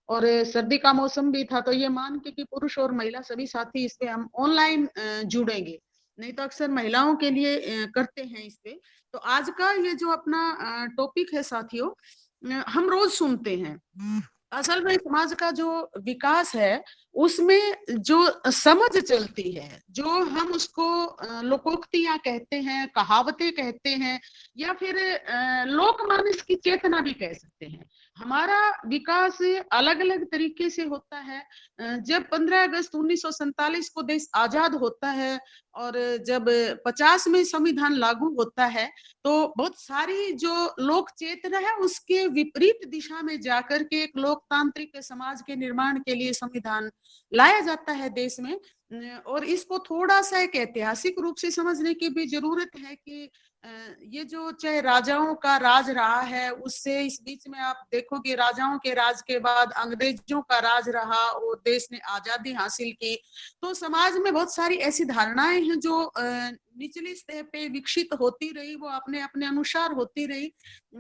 और सर्दी का मौसम भी था, तो ये मान के कि पुरुष और महिला सभी साथी इस पे हम ऑनलाइन जुड़ेंगे, नहीं तो अक्सर महिलाओं के लिए करते हैं इस पे। तो आज का ये जो अपना टॉपिक है साथियों, हम रोज सुनते हैं। असल में समाज का जो विकास है उसमें जो समझ चलती है, जो हम उसको लोकोक्तियां कहते हैं, कहावतें कहते हैं, या फिर लोकमानस की चेतना भी कह सकते हैं। हमारा विकास अलग अलग तरीके से होता है। जब 15 अगस्त 1947 को देश आजाद होता है और जब 50 में संविधान लागू होता है, तो बहुत सारी जो लोक चेतना है उसके विपरीत दिशा में जाकर के एक लोकतांत्रिक समाज के निर्माण के लिए संविधान लाया जाता है देश में। और इसको थोड़ा सा एक ऐतिहासिक रूप से समझने की भी जरूरत है कि ये जो चाहे राजाओं का राज रहा है, उससे इस बीच में आप देखोगे राजाओं के राज के बाद अंग्रेजों का राज रहा और देश ने आजादी हासिल की। तो समाज में बहुत सारी ऐसी धारणाएं हैं जो निचली सतह पे विकसित होती रही, वो अपने अपने अनुसार होती रही।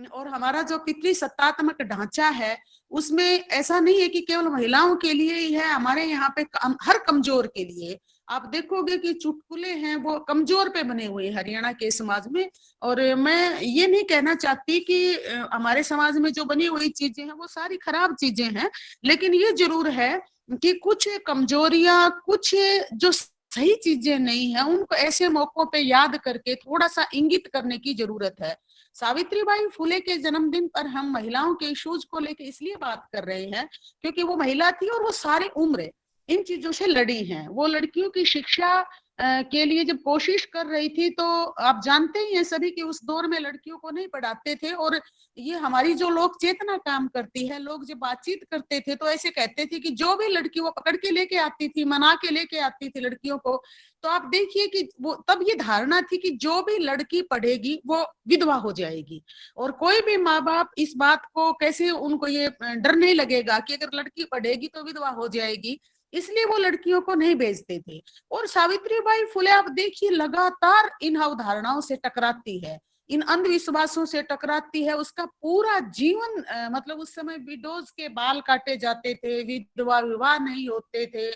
और हमारा जो पितृ सत्तात्मक ढांचा है उसमें ऐसा नहीं है कि केवल महिलाओं के लिए ही है, हमारे यहाँ पे हर कमजोर के लिए। आप देखोगे कि चुटकुले हैं वो कमजोर पे बने हुए हैं हरियाणा के समाज में। और मैं ये नहीं कहना चाहती कि हमारे समाज में जो बनी हुई चीजें हैं वो सारी खराब चीजें हैं, लेकिन ये जरूर है कि कुछ कमजोरियां, कुछ जो सही चीजें नहीं है, उनको ऐसे मौकों पे याद करके थोड़ा सा इंगित करने की जरूरत है। सावित्रीबाई फुले के जन्मदिन पर हम महिलाओं के इश्यूज को लेकर इसलिए बात कर रहे हैं क्योंकि वो महिला थी और वो सारी उम्र इन चीजों से लड़ी हैं। वो लड़कियों की शिक्षा के लिए जब कोशिश कर रही थी, तो आप जानते ही हैं सभी कि उस दौर में लड़कियों को नहीं पढ़ाते थे। और ये हमारी जो लोक चेतना काम करती है, लोग जब बातचीत करते थे तो ऐसे कहते थे कि जो भी लड़की वो पकड़ के लेके आती थी, मना के लेके आती थी लड़कियों को, तो आप देखिए कि वो तब ये धारणा थी कि जो भी लड़की पढ़ेगी वो विधवा हो जाएगी। और कोई भी माँ बाप इस बात को कैसे, उनको ये डर नहीं लगेगा कि अगर लड़की पढ़ेगी तो विधवा हो जाएगी, इसलिए वो लड़कियों को नहीं भेजते थे। और सावित्रीबाई फुले आप देखिए लगातार इन अवधारणाओं से टकराती है, इन अंधविश्वासों से टकराती है। उसका पूरा जीवन मतलब उस समय विडोज के बाल काटे जाते थे, विधवा विवाह नहीं होते थे,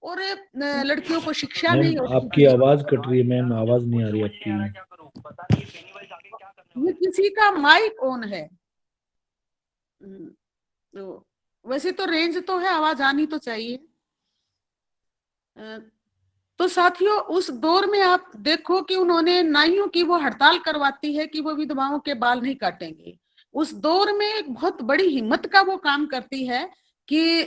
और लड़कियों को शिक्षा नहीं मैम होती आपकी थी। आवाज कट रही है, मैम आवाज नहीं आ रही आपकी। ये किसी का माइक ऑन है। तो वैसे तो रेंज तो है, आवाज आनी तो चाहिए। तो साथियों उस दौर में आप देखो कि उन्होंने नाइयों की वो हड़ताल करवाती है कि वो विधवाओं के बाल नहीं काटेंगे। उस दौर में एक बहुत बड़ी हिम्मत का वो काम करती है कि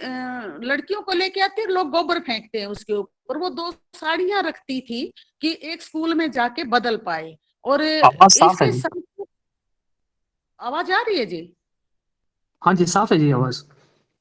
लड़कियों को लेके आती है, लोग गोबर फेंकते हैं उसके ऊपर, वो दो साड़ियां रखती थी कि एक स्कूल में जाके बदल पाए। और आवाज साफ है इसके जी। साथ आवाज आ रही है जी? हाँ जी, साफ है जी आवाज।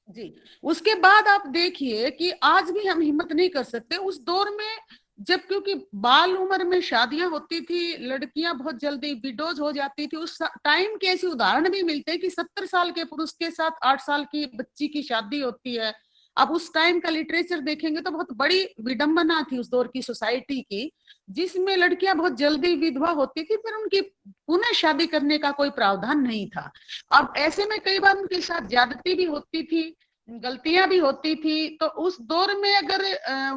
जी। उसके बाद आप देखिए कि आज भी हम हिम्मत नहीं कर सकते उस दौर में, जब क्योंकि बाल उम्र में शादियां होती थी, लड़कियां बहुत जल्दी विडोज हो जाती थी। उस टाइम के ऐसे उदाहरण भी मिलते हैं कि 70 साल के पुरुष के साथ 8 साल की बच्ची की शादी होती है। अब उस टाइम का लिटरेचर देखेंगे तो बहुत बड़ी विडंबना थी उस दौर की सोसाइटी की, जिसमें लड़कियां बहुत जल्दी विधवा होती थी, फिर उनकी पुनः शादी करने का कोई प्रावधान नहीं था। अब ऐसे में कई बार उनके साथ ज्यादती भी होती थी, गलतियां भी होती थी। तो उस दौर में अगर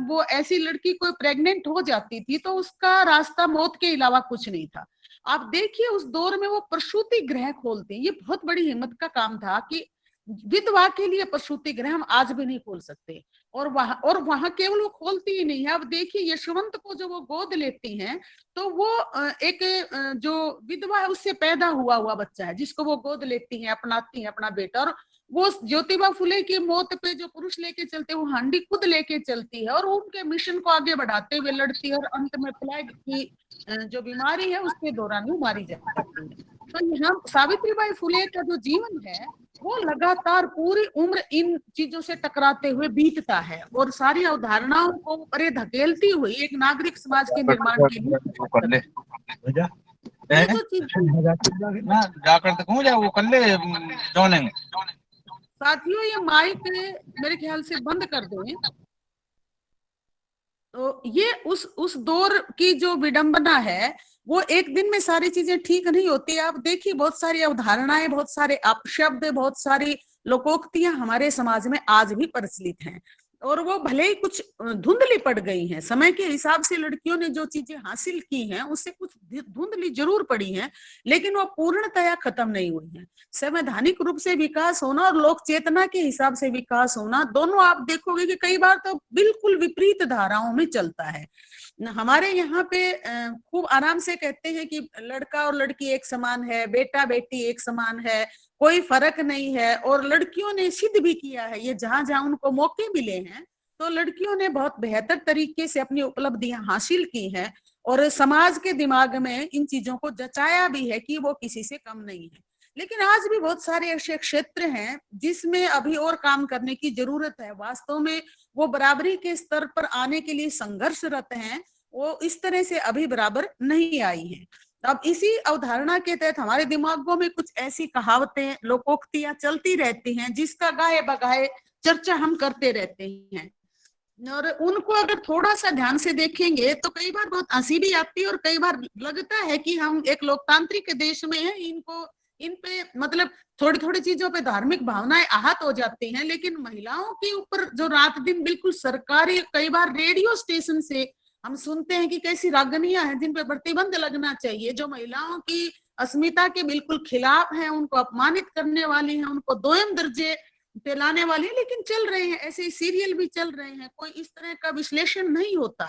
वो ऐसी लड़की कोई प्रेग्नेंट हो जाती थी तो उसका रास्ता मौत के अलावा कुछ नहीं था। आप देखिए उस दौर में वो प्रसूति गृह खोलते, ये बहुत बड़ी हिम्मत का काम था कि विधवा के लिए प्रसूति गृह हम आज भी नहीं खोल सकते। और वहां केवल वो खोलती ही नहीं है, अब देखिए यशवंत को जो वो गोद लेती हैं, तो वो एक जो विधवा है उससे पैदा हुआ हुआ बच्चा है जिसको वो गोद लेती हैं, अपनाती हैं अपना बेटा। और वो ज्योतिबा फुले की मौत पे जो पुरुष लेके चलते, वो हांडी खुद लेके चलती है और उनके मिशन को आगे बढ़ाते हुए लड़ती है, और अंत में प्लेग की जो बीमारी है उसके दौरान वो मारी जाती है। तो यहाँ सावित्रीबाई फुले का जो जीवन है वो लगातार पूरी उम्र इन चीजों से टकराते हुए बीतता है, और सारी अवधारणाओं को परे धकेलती हुई एक नागरिक समाज के निर्माण के लिए वो कर ले ये जो चीज ना, जाकर तक हो जाए वो कर ले जोने। साथियों ये माइक मेरे ख्याल से बंद कर दें। तो ये उस दौर की जो विडंबना है, वो एक दिन में सारी चीजें ठीक नहीं होती। आप देखिए बहुत सारी अवधारणाएं, बहुत सारे अपशब्द, बहुत सारी लोकोक्तियां हमारे समाज में आज भी प्रचलित हैं, और वो भले ही कुछ धुंधली पड़ गई हैं, समय के हिसाब से लड़कियों ने जो चीजें हासिल की हैं उससे कुछ धुंधली जरूर पड़ी हैं, लेकिन वो पूर्णतया खत्म नहीं हुई हैं। संवैधानिक रूप से विकास होना और लोक चेतना के हिसाब से विकास होना, दोनों आप देखोगे कि कई बार तो बिल्कुल विपरीत धाराओं में चलता है। हमारे यहाँ पे खूब आराम से कहते हैं कि लड़का और लड़की एक समान है, बेटा बेटी एक समान है, कोई फर्क नहीं है, और लड़कियों ने सिद्ध भी किया है ये, जहां जहां उनको मौके मिले हैं तो लड़कियों ने बहुत बेहतर तरीके से अपनी उपलब्धियां हासिल की हैं, और समाज के दिमाग में इन चीजों को जचाया भी है कि वो किसी से कम नहीं है। लेकिन आज भी बहुत सारे ऐसे क्षेत्र हैं जिसमें अभी और काम करने की जरूरत है। वास्तव में वो बराबरी के स्तर पर आने के लिए संघर्षरत हैं, वो इस तरह से अभी बराबर नहीं आई है। अब इसी अवधारणा के तहत हमारे दिमागों में कुछ ऐसी कहावतें, लोकोक्तियां चलती रहती हैं जिसका गाहे बगाहे चर्चा हम करते रहते हैं, और उनको अगर थोड़ा सा ध्यान से देखेंगे तो कई बार बहुत हंसी भी आती है, और कई बार लगता है कि हम एक लोकतांत्रिक देश में हैं, इन पे मतलब थोड़ी थोड़ी चीजों पे धार्मिक भावनाएं आहत हो जाती हैं, लेकिन महिलाओं के ऊपर जो रात दिन बिल्कुल सरकारी, कई बार रेडियो स्टेशन से हम सुनते हैं कि कैसी रागनियां हैं जिन पे प्रतिबंध लगना चाहिए, जो महिलाओं की अस्मिता के बिल्कुल खिलाफ हैं, उनको अपमानित करने वाली हैं, उनको दोयम दर्जे पे लाने वाली है, लेकिन चल रहे हैं, ऐसे सीरियल भी चल रहे हैं, कोई इस तरह का विश्लेषण नहीं होता।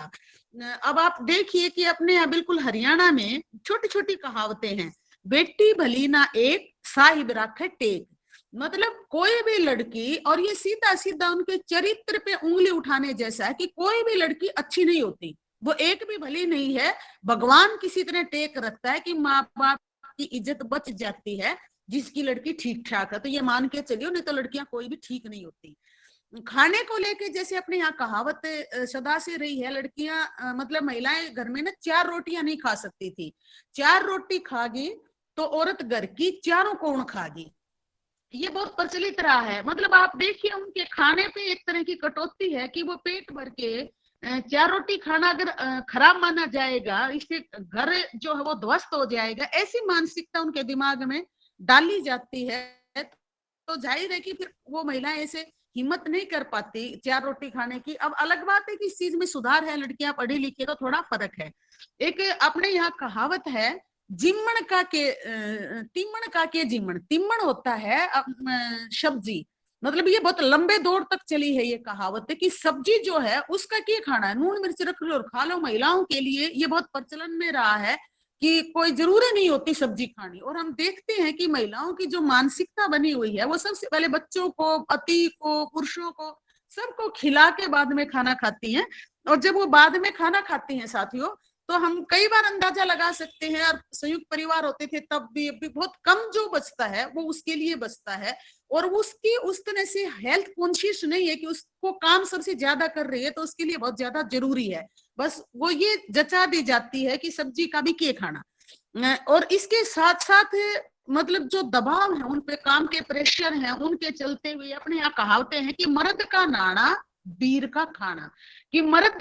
अब आप देखिए कि अपने यहाँ बिल्कुल हरियाणा में छोटी छोटी कहावतें हैं, बेटी भली ना एक साहिब राखे टेक, मतलब कोई भी लड़की, और ये सीधा सीधा उनके चरित्र पे उंगली उठाने जैसा है कि कोई भी लड़की अच्छी नहीं होती, वो एक भी भली नहीं है। भगवान किसी तरह टेक रखता है कि माँ बाप की इज्जत बच जाती है जिसकी लड़की ठीक ठाक है, तो ये मान के चलियो, नहीं तो लड़कियां कोई भी ठीक नहीं होती। खाने को लेके जैसे अपने यहाँ कहावत सदा से रही है, लड़कियां मतलब महिलाएं घर में ना 4 रोटियां नहीं खा सकती थी, 4 रोटी खागी तो औरत घर की चारों कोण खागी, ये बहुत प्रचलित रहा है। मतलब आप देखिए उनके खाने पे एक तरह की कटौती है कि वो पेट भर के 4 रोटी खाना अगर खराब माना जाएगा, इससे घर जो है वो ध्वस्त हो जाएगा, ऐसी मानसिकता उनके दिमाग में डाली जाती है, तो जाहिर है कि फिर वो महिलाएं ऐसे हिम्मत नहीं कर पाती 4 रोटी खाने की। अब अलग बात है कि इस चीज में सुधार है, लड़कियां पढ़ी लिखी तो थोड़ा फर्क है। एक अपने यहाँ कहावत है, जिम्मण का के तिम्मण का के जिम्मण, तिम्मण होता है सब्जी, मतलब ये बहुत लंबे दौर तक चली है ये कहावत है कि सब्जी जो है उसका क्या खाना है, नून मिर्च रख लो और खा लो। महिलाओं के लिए ये बहुत प्रचलन में रहा है कि कोई जरूरी नहीं होती सब्जी खानी, और हम देखते हैं कि महिलाओं की जो मानसिकता बनी हुई है वो सबसे पहले बच्चों को, पति को, पुरुषों को, सबको खिला के बाद में खाना खाती हैं, और जब वो बाद में खाना खाती हैं साथियों, तो हम कई बार अंदाजा लगा सकते हैं, और संयुक्त परिवार होते थे तब भी बहुत कम जो बचता है वो उसके लिए बचता है, और उसकी उस तरह से हेल्थ कॉन्शियस नहीं है कि उसको काम सबसे ज्यादा कर रही है तो उसके लिए बहुत ज्यादा जरूरी है, बस वो ये जचा दी जाती है कि सब्जी का भी क्या खाना। और इसके साथ साथ मतलब जो दबाव है उन पे, काम के प्रेशर है, उनके चलते हुए अपने यहाँ कहावतें हैं कि मर्द का नाना वीर का खाना, कि मर्द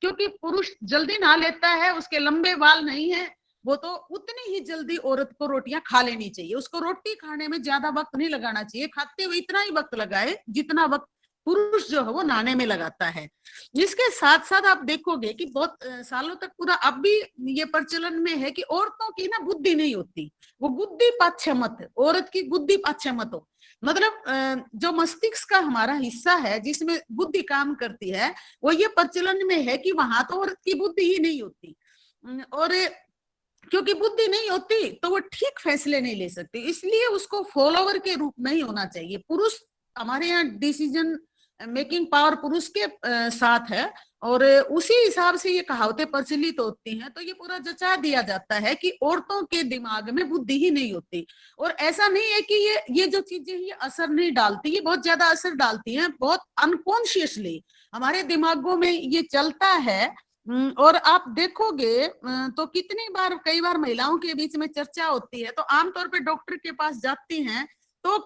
क्योंकि पुरुष जल्दी नहा लेता है, उसके लंबे बाल नहीं है, वो तो उतनी ही जल्दी औरत को रोटियां खा लेनी चाहिए, उसको रोटी खाने में ज्यादा वक्त नहीं लगाना चाहिए, खाते हुए इतना ही वक्त लगाए जितना वक्त पुरुष जो है वो नहाने में लगाता है। इसके साथ साथ आप देखोगे कि बहुत सालों तक पूरा अब भी ये प्रचलन में है कि औरतों की ना बुद्धि नहीं होती, वो बुद्धि पाच्छमत, औरत की बुद्धि पाच्छमत हो, मतलब जो मस्तिष्क का हमारा हिस्सा है जिसमें बुद्धि काम करती है, वो ये प्रचलन में है कि वहां तो औरत की बुद्धि ही नहीं होती, और क्योंकि बुद्धि नहीं होती तो वो ठीक फैसले नहीं ले सकती, इसलिए उसको फॉलोवर के रूप में ही होना चाहिए। पुरुष, हमारे यहाँ डिसीजन मेकिंग पावर पुरुष के साथ है, और उसी हिसाब से ये कहावतें प्रचलित होती हैं, तो ये पूरा जचा दिया जाता है कि औरतों के दिमाग में बुद्धि ही नहीं होती। और ऐसा नहीं है कि ये जो चीजें ये असर नहीं डालती, ये बहुत ज्यादा असर डालती हैं, बहुत अनकॉन्शियसली हमारे दिमागों में ये चलता है। और आप देखोगे तो कितनी बार, कई बार महिलाओं के बीच में चर्चा होती है, तो आमतौर पर डॉक्टर के पास जाती हैं तो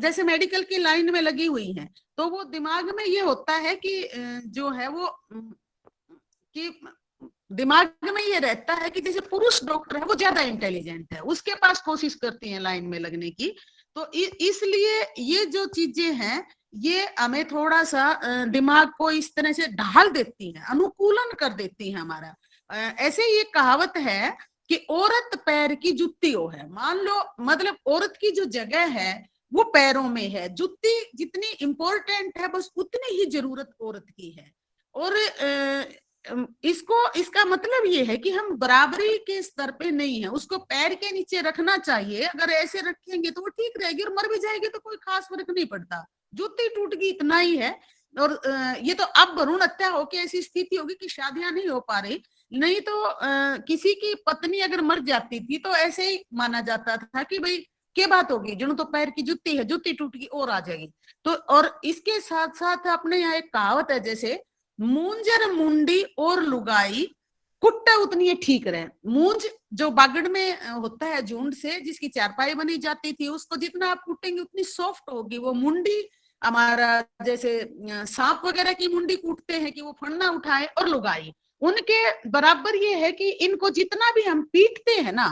जैसे मेडिकल की लाइन में लगी हुई हैं, तो वो दिमाग में ये होता है कि जो है वो कि दिमाग में ये रहता है कि जैसे पुरुष डॉक्टर है वो ज्यादा इंटेलिजेंट है, उसके पास कोशिश करती है लाइन में लगने की, तो इसलिए ये जो चीजें हैं ये हमें थोड़ा सा दिमाग को इस तरह से ढाल देती हैं, अनुकूलन कर देती हैं हमारा। ऐसे ये कहावत है कि औरत पैर की जुत्ती हो है। मान लो मतलब औरत की जो जगह है वो पैरों में है, जुत्ती जितनी इंपॉर्टेंट है बस उतनी ही जरूरत औरत की है। और इसका मतलब ये है कि हम बराबरी के स्तर पे नहीं है, उसको पैर के नीचे रखना चाहिए। अगर ऐसे रखेंगे तो वो ठीक रहेगी, और मर भी जाएगी तो कोई खास फर्क नहीं पड़ता, जुत्ती टूट गई इतना ही है। और ये तो अब भ्रूण हत्या होके ऐसी स्थिति होगी कि शादियां नहीं हो पा रही, नहीं तो किसी की पत्नी अगर मर जाती थी तो ऐसे ही माना जाता था कि भाई क्या बात होगी, जिन्हों तो पैर की जुत्ती है, जुत्ती टूट गई और आ जाएगी। तो और इसके साथ साथ अपने यहाँ एक कहावत है, जैसे मूंजर मुंडी और लुगाई कुट्टा उतनी ठीक रहे। मूंज जो बागड़ में होता है झुंड से जिसकी चारपाई बनी जाती थी, उसको जितना आप कूटेंगे उतनी सॉफ्ट होगी वो मुंडी। हमारा जैसे सांप वगैरह की मुंडी कूटते हैं कि वो फन्ना उठाए, और लुगाई उनके बराबर ये है कि इनको जितना भी हम पीटते हैं ना,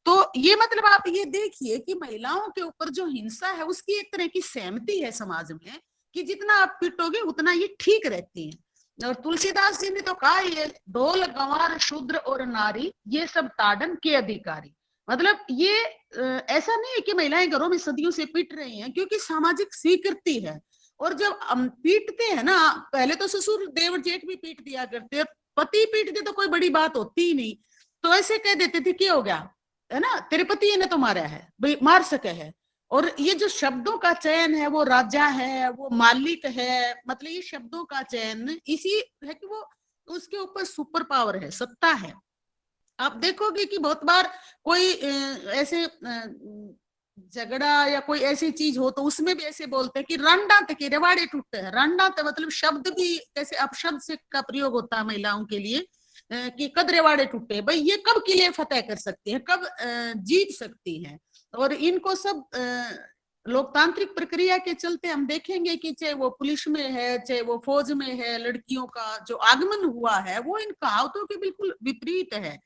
तो ये मतलब आप ये देखिए कि महिलाओं के ऊपर जो हिंसा है उसकी एक तरह की सहमति है समाज में कि जितना आप पीटोगे उतना ये ठीक रहती है। और तुलसीदास जी ने तो कहा, ये ढोल गंवार शूद्र और नारी ये सब ताड़न के अधिकारी। मतलब ये ऐसा नहीं है कि महिलाएं घरों में सदियों से पीट रही हैं, क्योंकि सामाजिक स्वीकृति है। और जब हम पीटते हैं ना, पहले तो ससुर देवर जेठ भी पीट दिया करते, पति पीटते तो कोई बड़ी बात होती ही नहीं, तो ऐसे कह देते थे क्या हो गया है ना, तेरे पति ने तो मारा है, भाई मार सके है। और ये जो शब्दों का चयन है, वो राजा है, वो मालिक है, मतलब ये शब्दों का चयन इसी है कि वो उसके ऊपर सुपर पावर है, सत्ता है। आप देखोगे कि बहुत बार कोई ऐसे झगड़ा या कोई ऐसी चीज हो तो उसमें भी ऐसे बोलते हैं कि रंडात के रेवाड़े टूटते हैं। रंडात मतलब शब्द भी कैसे अपशब्द से का प्रयोग होता है महिलाओं के लिए कि कद रेवाड़े टूटे, भाई ये कब किले फतेह कर सकती है, कब जीत सकती है। और इनको सब लोकतांत्रिक प्रक्रिया के चलते हम देखेंगे कि चाहे वो पुलिस में है, चाहे वो फौज में है, लड़कियों का जो आगमन हुआ है वो इन कहावतों के बिल्कुल विपरीत है।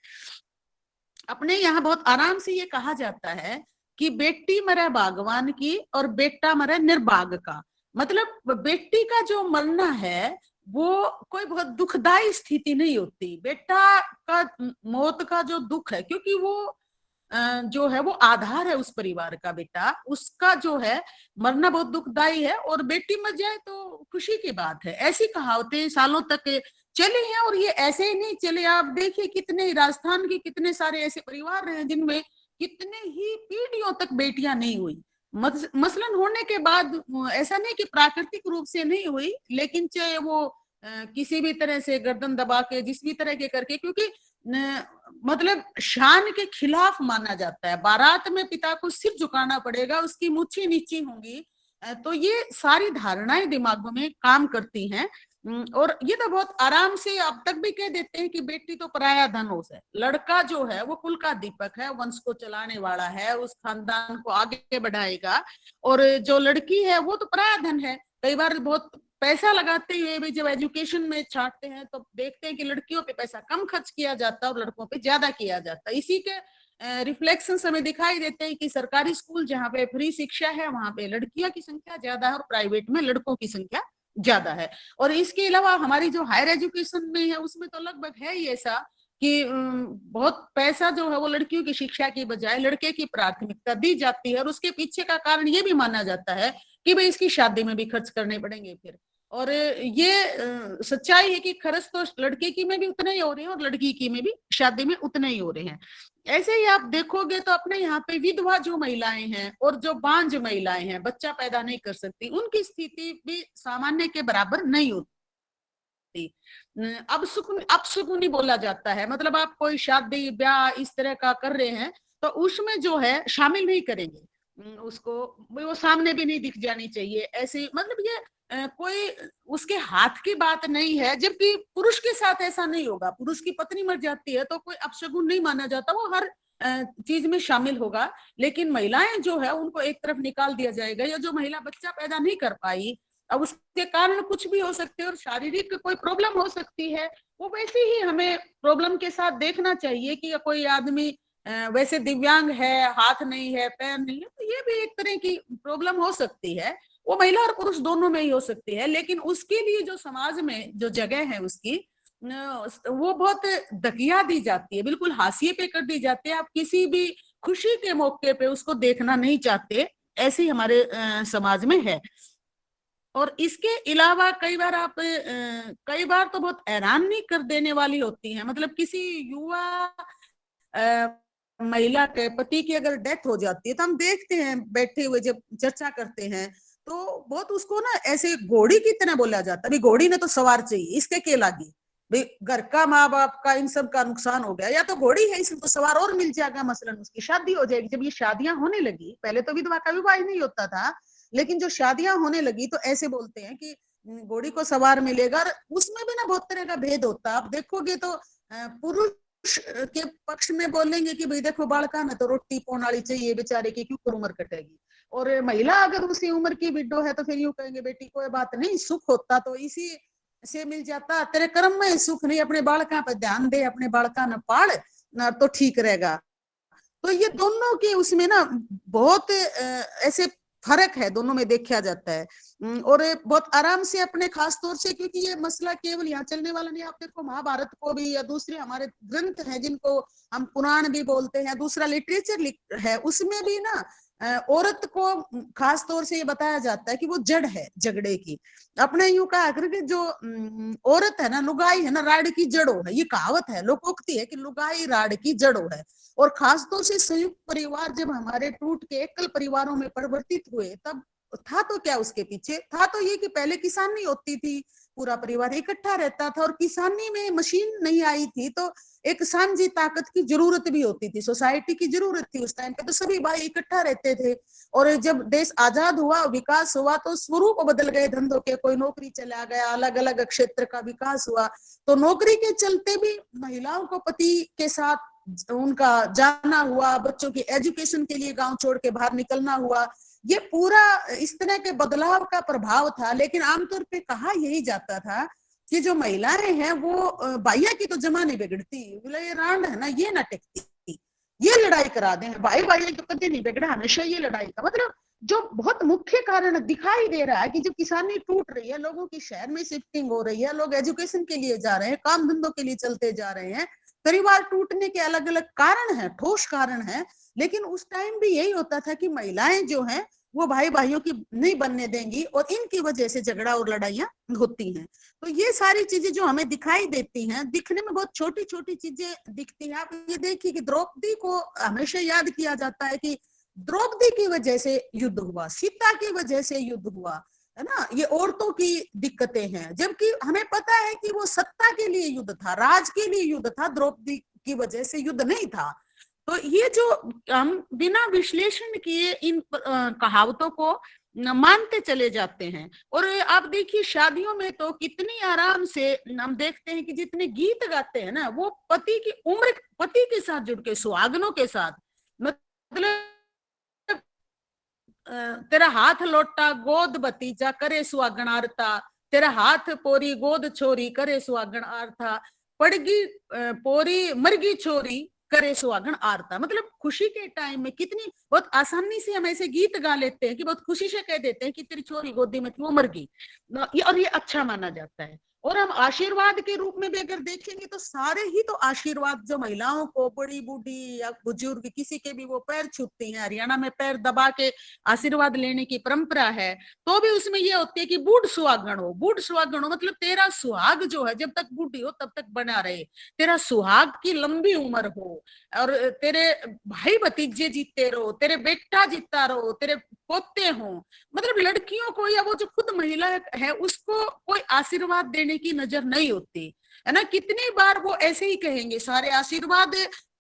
अपने यहाँ बहुत आराम से ये कहा जाता है कि बेटी मरे बागवान की और बेटा मरे निर्भाग का। मतलब बेटी का जो मरना है वो कोई बहुत दुखदाई स्थिति नहीं होती, बेटा का मौत का जो दुख है, क्योंकि वो जो है वो आधार है उस परिवार का, बेटा उसका जो है मरना बहुत दुखदाई है, और बेटी मर जाए तो खुशी की बात है। ऐसी कहावतें सालों तक चली हैं, और ये ऐसे ही नहीं चले। आप देखिए कितने राजस्थान के कितने सारे ऐसे परिवार हैं जिनमें कितने ही पीढ़ियों तक बेटियां नहीं हुई। मसलन होने के बाद ऐसा नहीं कि प्राकृतिक रूप से नहीं हुई, लेकिन चाहे वो किसी भी तरह से गर्दन दबा के जिस भी तरह के करके, क्योंकि मतलब शान के खिलाफ माना जाता है, बारात में पिता को सिर झुकाना पड़ेगा, उसकी मूछें नीची होंगी। तो ये सारी धारणाएं दिमाग में काम करती हैं। और ये तो बहुत आराम से अब तक भी कह देते हैं कि बेटी तो पराया धन हो है, लड़का जो है वो कुल का दीपक है, वंश को चलाने वाला है, उस खानदान को आगे बढ़ाएगा, और जो लड़की है वो तो पराया धन है। कई बार बहुत पैसा लगाते हुए भी जब एजुकेशन में छाटते हैं तो देखते हैं कि लड़कियों पे पैसा कम खर्च किया जाता है और लड़कों पे ज्यादा किया जाता है। इसी के रिफ्लेक्शन हमें दिखाई देते हैं कि सरकारी स्कूल जहाँ पे फ्री शिक्षा है वहां पे लड़कियों की संख्या ज्यादा है और प्राइवेट में लड़कों की संख्या ज्यादा है। और इसके अलावा हमारी जो हायर एजुकेशन में है उसमें तो लगभग है ही ऐसा कि बहुत पैसा जो है वो लड़कियों की शिक्षा की बजाय लड़के की प्राथमिकता दी जाती है, और उसके पीछे का कारण ये भी माना जाता है कि भाई इसकी शादी में भी खर्च करने पड़ेंगे फिर। और ये सच्चाई है कि खर्च तो लड़के की में भी उतना ही हो रहे हैं और लड़की की में भी शादी में उतने ही हो रहे हैं। ऐसे ही आप देखोगे तो अपने यहाँ पे विधवा जो महिलाएं हैं और जो बांझ महिलाएं हैं, बच्चा पैदा नहीं कर सकती, उनकी स्थिति भी सामान्य के बराबर नहीं होती। अब सुकुनी बोला जाता है, मतलब आप कोई शादी ब्याह इस तरह का कर रहे हैं तो उसमें जो है शामिल नहीं करेंगे उसको, वो सामने भी नहीं दिख जानी चाहिए ऐसे, मतलब ये कोई उसके हाथ की बात नहीं है। जबकि पुरुष के साथ ऐसा नहीं होगा, पुरुष की पत्नी मर जाती है तो कोई अपशगुन नहीं माना जाता, वो हर चीज में शामिल होगा। लेकिन महिलाएं जो है उनको एक तरफ निकाल दिया जाएगा, या जो महिला बच्चा पैदा नहीं कर पाई, अब उसके कारण कुछ भी हो सकते हैं और शारीरिक कोई प्रॉब्लम हो सकती है, वो वैसे ही हमें प्रॉब्लम के साथ देखना चाहिए कि कोई आदमी वैसे दिव्यांग है, हाथ नहीं है, पैर नहीं है, तो ये भी एक तरह की प्रॉब्लम हो सकती है। वो महिला और पुरुष दोनों में ही हो सकती है, लेकिन उसके लिए जो समाज में जो जगह है उसकी वो बहुत दकिया दी जाती है, बिल्कुल हाशिए पे कर दी जाती है। आप किसी भी खुशी के मौके पे उसको देखना नहीं चाहते, ऐसी हमारे समाज में है। और इसके अलावा कई बार तो बहुत हैरानी कर देने वाली होती है। मतलब किसी युवा महिला के पति की अगर डेथ हो जाती है, तो हम देखते हैं बैठे हुए जब चर्चा करते हैं, तो बहुत उसको ना ऐसे घोड़ी की तरह बोला जाता है, भाई घोड़ी ने तो सवार चाहिए, इसके के लागी भाई, घर का माँ बाप का इन सब का नुकसान हो गया, या तो घोड़ी है इसमें तो सवार और मिल जाएगा, मसलन उसकी शादी हो जाएगी। जब ये शादियां होने लगी, पहले तो विधवा का विवाह नहीं होता था, लेकिन जो शादियां होने लगी तो ऐसे बोलते हैं कि घोड़ी को सवार मिलेगा। और उसमें भी ना बहुत तरह का भेद होता है। आप देखोगे तो पुरुष के पक्ष में बोलेंगे कि भाई देखो बालका ना तो रोटी पौने वाली चाहिए बेचारे की, क्यों उम्र कटेगी। और महिला अगर उसी उम्र की विडो है तो फिर यूं कहेंगे बेटी कोई बात नहीं, सुख होता तो इसी से मिल जाता, तेरे कर्म में सुख नहीं, अपने बालका पर ध्यान दे, अपने बालका न पाल ना तो ठीक रहेगा। तो ये दोनों के उसमें ना बहुत ऐसे फर्क है, दोनों में देखा जाता है। और बहुत आराम से अपने, खास तौर से क्योंकि ये मसला केवल यहाँ चलने वाला नहीं, आप देखो महाभारत को भी, या दूसरे हमारे ग्रंथ हैं जिनको हम पुराण भी बोलते हैं, दूसरा लिटरेचर है, उसमें भी ना औरत को खास तौर से ये बताया जाता है कि वो जड़ है झगड़े की। अपने यूं कहा करके जो औरत है ना, लुगाई है ना, राड की जड़ो है, ये कहावत है, लोकोक्ति है कि लुगाई राड की जड़ो है। और खासतौर से संयुक्त परिवार जब हमारे टूट के एकल परिवारों में परिवर्तित हुए, तब था तो क्या उसके पीछे, था तो ये कि पहले किसानी होती थी, पूरा परिवार इकट्ठा रहता था, और किसानी में मशीन नहीं आई थी, तो एक साझी ताकत की जरूरत भी होती थी, सोसाइटी की जरूरत थी उस टाइम पे, तो सभी भाई इकट्ठा रहते थे। और जब देश आजाद हुआ, विकास हुआ, तो स्वरूप बदल गए धंधों के, कोई नौकरी चला गया, अलग अलग क्षेत्र का विकास हुआ। तो नौकरी के चलते भी महिलाओं को पति के साथ उनका जाना हुआ, बच्चों की एजुकेशन के लिए गांव छोड़ के बाहर निकलना हुआ। ये पूरा इस तरह के बदलाव का प्रभाव था। लेकिन आमतौर पे कहा यही जाता था कि जो महिलाएं हैं वो बाइया की तो जमा नहीं बिगड़ती, ये रांड है ना ये ना टिकती, ये लड़ाई करा दे, भाई भाई तो कभी नहीं बिगड़ा, हमेशा ये लड़ाई का मतलब जो बहुत मुख्य कारण दिखाई दे रहा है कि जो किसानी टूट रही है, लोगों की शहर में शिफ्टिंग हो रही है, लोग एजुकेशन के लिए जा रहे हैं, काम धंधों के लिए चलते जा रहे हैं, परिवार टूटने के अलग अलग कारण हैं, ठोस कारण हैं। लेकिन उस टाइम भी यही होता था कि महिलाएं जो हैं वो भाई भाइयों की नहीं बनने देंगी, और इनकी वजह से झगड़ा और लड़ाइयां होती हैं। तो ये सारी चीजें जो हमें दिखाई देती हैं, दिखने में बहुत छोटी छोटी चीजें दिखती हैं। आप ये देखिए कि द्रौपदी को हमेशा याद किया जाता है कि द्रौपदी की वजह से युद्ध हुआ, सीता की वजह से युद्ध हुआ, है ना, ये औरतों की दिक्कतें हैं। जबकि हमें पता है कि वो सत्ता के लिए युद्ध था, राज के लिए युद्ध था, द्रौपदी की वजह से युद्ध नहीं था। तो ये जो हम बिना विश्लेषण किए इन कहावतों को मानते चले जाते हैं। और आप देखिए शादियों में तो कितनी आराम से हम देखते हैं कि जितने गीत गाते हैं ना, वो पति की उम्र, पति के साथ जुड़ के, सुहागनों के साथ, मतलब तेरा हाथ लोटा गोद भतीजा करे सुहागण आरता, तेरा हाथ पोरी गोद छोरी करे सुहागण आरता, पड़गी पोरी मरगी छोरी करे सुहागण आरता। मतलब खुशी के टाइम में कितनी बहुत आसानी से हम ऐसे गीत गा लेते हैं कि बहुत खुशी से कह देते हैं कि तेरी छोरी गोदी में थी वो मर गई, और ये अच्छा माना जाता है। और हम आशीर्वाद के रूप में भी अगर देखेंगे तो सारे ही तो आशीर्वाद जो महिलाओं को, बड़ी बूढ़ी या बुजुर्ग किसी के भी वो पैर छूती हैं, हरियाणा में पैर दबा के आशीर्वाद लेने की परंपरा है, तो भी उसमें ये होती है कि बूढ़ सुहागण हो, बूढ़ सुहागण हो, मतलब तेरा सुहाग जो है जब तक बूढ़ी हो तब तक बना रहे, तेरा सुहाग की लंबी उम्र हो, और तेरे भाई भतीजे जीते रहो, तेरे बेटा जीता रहो, तेरे पोते हो। मतलब लड़कियों को या वो जो खुद महिला है उसको कोई आशीर्वाद देने की नजर नहीं होती है ना। कितनी बार वो ऐसे ही कहेंगे, सारे आशीर्वाद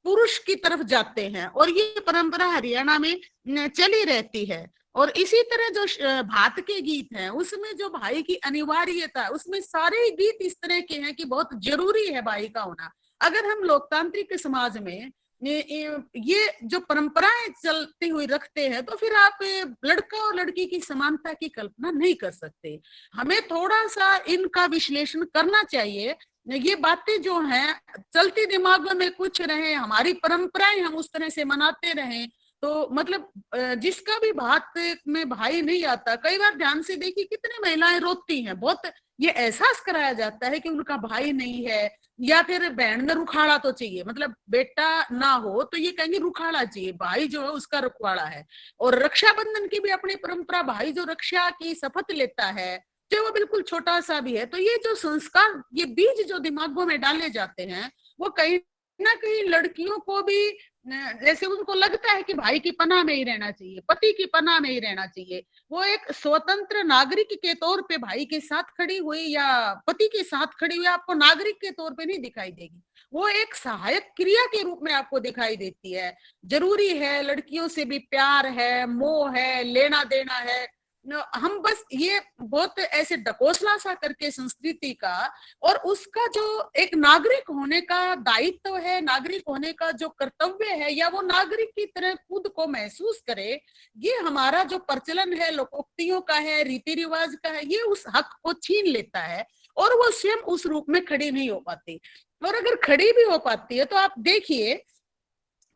पुरुष की तरफ जाते हैं, और ये परंपरा हरियाणा में चली रहती है। और इसी तरह जो भात के गीत हैं उसमें जो भाई की अनिवार्यता, उसमें सारे गीत इस तरह के हैं कि बहुत जरूरी है भाई का होना। अगर हम लोकतांत्रिक समाज में ये जो परंपराएं चलती हुई रखते हैं, तो फिर आप लड़का और लड़की की समानता की कल्पना नहीं कर सकते। हमें थोड़ा सा इनका विश्लेषण करना चाहिए ये बातें जो हैं चलती दिमागों में कुछ रहे, हमारी परंपराएं हम उस तरह से मनाते रहें, तो मतलब जिसका भी बात में भाई नहीं आता, कई बार ध्यान से देखिए कितनी महिलाएं रोती हैं, बहुत ये एहसास कराया जाता है कि उनका भाई नहीं है, या फिर बहन में रुखाड़ा तो चाहिए, मतलब बेटा ना हो तो ये कहेंगे रुखाड़ा चाहिए, भाई जो है उसका रुखवाड़ा है। और रक्षाबंधन की भी अपनी परंपरा, भाई जो रक्षा की शपथ लेता है, चाहे वो बिल्कुल छोटा सा भी है, तो ये जो संस्कार, ये बीज जो दिमागों में डाले जाते हैं, वो कहीं ना कहीं लड़कियों को भी जैसे उनको लगता है कि भाई की पनाह में ही रहना चाहिए, पति की पनाह में ही रहना चाहिए, वो एक स्वतंत्र नागरिक के तौर पे भाई के साथ खड़ी हुई या पति के साथ खड़ी हुई आपको नागरिक के तौर पे नहीं दिखाई देगी, वो एक सहायक क्रिया के रूप में आपको दिखाई देती है। जरूरी है, लड़कियों से भी प्यार है, मोह है, लेना देना है, हम बस ये बहुत ऐसे ढकोसला सा करके संस्कृति का और उसका जो एक नागरिक होने का दायित्व है, नागरिक होने का जो कर्तव्य है, या वो नागरिक की तरह खुद को महसूस करे, ये हमारा जो प्रचलन है, लोकोक्तियों का है, रीति रिवाज का है, ये उस हक को छीन लेता है और वो स्वयं उस रूप में खड़ी नहीं हो पाती। और अगर खड़ी भी हो पाती है तो आप देखिए,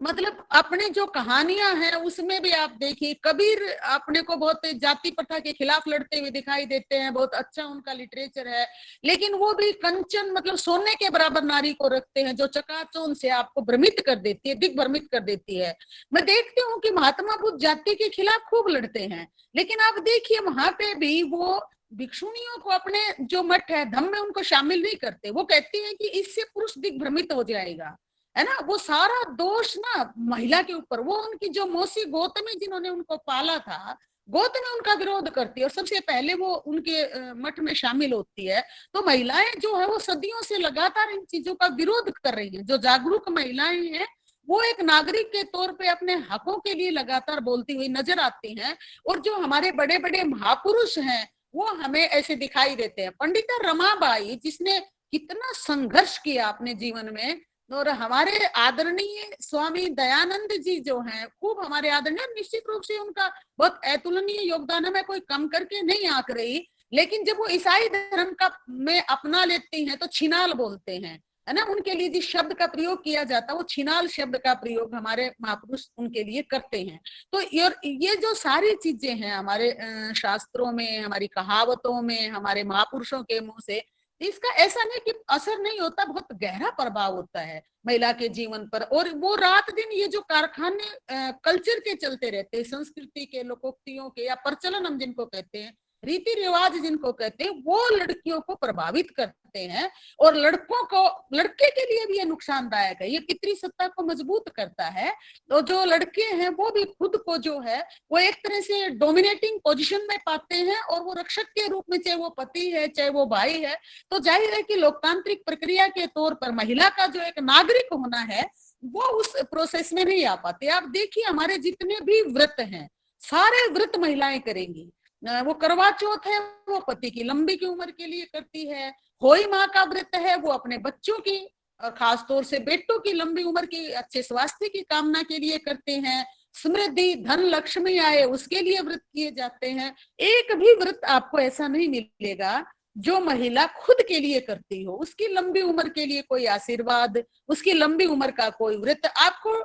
मतलब अपने जो कहानियां हैं उसमें भी आप देखिए, कबीर अपने को बहुत जाति प्रथा के खिलाफ लड़ते हुए दिखाई देते हैं, बहुत अच्छा उनका लिटरेचर है, लेकिन वो भी कंचन मतलब सोने के बराबर नारी को रखते हैं, जो चकाचौंध से आपको भ्रमित कर देती है, दिग्भ्रमित कर देती है। मैं देखती हूँ कि महात्मा बुद्ध जाति के खिलाफ खूब लड़ते हैं, लेकिन आप देखिए वहां पे भी वो भिक्षुणियों को अपने जो मठ है धम्म में उनको शामिल नहीं करते, वो कहते हैं कि इससे पुरुष दिग्भ्रमित हो जाएगा, है ना, वो सारा दोष ना महिला के ऊपर, वो उनकी जो मौसी गौतमी जिन्होंने उनको पाला था, गौतमी उनका विरोध करती है और सबसे पहले वो उनके मठ में शामिल होती है। तो महिलाएं जो है वो सदियों से लगातार इन चीजों का विरोध कर रही हैं, जो जागरूक महिलाएं हैं वो एक नागरिक के तौर पे अपने हकों के लिए लगातार बोलती हुई नजर आती हैं। और जो हमारे बड़े बड़े महापुरुष हैं वो हमें ऐसे दिखाई देते हैं। पंडिता रमाबाई जिसने कितना संघर्ष किया अपने जीवन में, और हमारे आदरणीय स्वामी दयानंद जी जो हैं खूब हमारे आदरणीय, निश्चित रूप से उनका बहुत अतुलनीय योगदान है, मैं कोई कम करके नहीं आंक रही, लेकिन जब वो ईसाई धर्म का में अपना लेती हैं तो छिनाल बोलते हैं, है ना, उनके लिए जिस शब्द का प्रयोग किया जाता है वो छिनाल शब्द का प्रयोग हमारे महापुरुष उनके लिए करते हैं। तो ये जो सारी चीजें हैं हमारे शास्त्रों में, हमारी कहावतों में, हमारे महापुरुषों के मुंह से, इसका ऐसा नहीं कि असर नहीं होता, बहुत गहरा प्रभाव होता है महिला के जीवन पर। और वो रात दिन ये जो कारखाने कल्चर के चलते रहते हैं, संस्कृति के, लोकोक्तियों के, या प्रचलन हम जिनको कहते हैं, रीति रिवाज जिनको कहते हैं, वो लड़कियों को प्रभावित करते हैं और लड़कों को, लड़के के लिए भी ये नुकसानदायक है, ये पितृसत्ता को मजबूत करता है। तो जो लड़के हैं वो भी खुद को जो है वो एक तरह से डोमिनेटिंग पोजीशन में पाते हैं, और वो रक्षक के रूप में, चाहे वो पति है चाहे वो भाई है, तो जाहिर है कि लोकतांत्रिक प्रक्रिया के तौर पर महिला का जो एक नागरिक होना है वो उस प्रोसेस में नहीं आ पाते। आप देखिए हमारे जितने भी व्रत हैं सारे व्रत महिलाएं करेंगी, वो करवा चौथ है वो पति की लंबी की उम्र के लिए करती है, होई माँ का व्रत है वो अपने बच्चों की और खासतौर से बेटों की लंबी उम्र की, अच्छे स्वास्थ्य की कामना के लिए करते हैं, समृद्धि धन लक्ष्मी आए उसके लिए व्रत किए जाते हैं। एक भी व्रत आपको ऐसा नहीं मिलेगा जो महिला खुद के लिए करती हो, उसकी लंबी उम्र के लिए कोई आशीर्वाद, उसकी लंबी उम्र का कोई व्रत आपको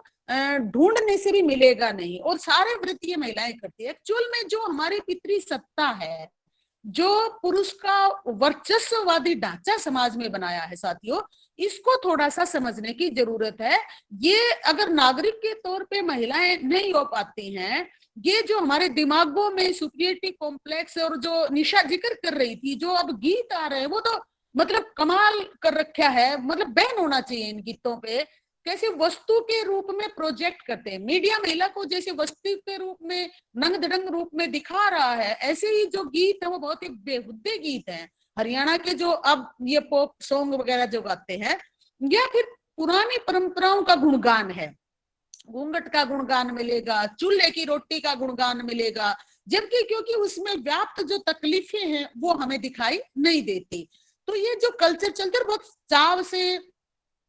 ढूंढने से भी मिलेगा नहीं। और सारे व्रत ये महिलाएं करती है। एक्चुअल में जो हमारी पितृ सत्ता है, जो पुरुष का वर्चस्ववादी ढांचा समाज में बनाया है साथियों, इसको थोड़ा सा समझने की जरूरत है। ये अगर नागरिक के तौर पे महिलाएं नहीं हो पाती हैं, ये जो हमारे दिमागों में सुपीरियरिटी कॉम्प्लेक्स, और जो निशा जिक्र कर रही थी, जो अब गीत आ रहे हैं वो तो मतलब कमाल कर रखा है, मतलब बैन होना चाहिए इन गीतों पे। कैसे वस्तु के रूप में प्रोजेक्ट करते हैं, मीडिया महिला को जैसे वस्तु के रूप में, नंग धड़ंग रूप में दिखा रहा है, ऐसे ही जो गीत है वो बहुत ही बेहुद्दे गीत हैं। हरियाणा के जो अब ये पॉप सॉन्ग वगैरह जो गाते हैं, या फिर पुरानी परंपराओं का गुणगान है, घूंघट का गुणगान मिलेगा, चूल्हे की रोटी का गुणगान मिलेगा, जबकि क्योंकि उसमें व्याप्त जो तकलीफें हैं वो हमें दिखाई नहीं देती। तो ये जो कल्चर चलते हैं बहुत चाव से,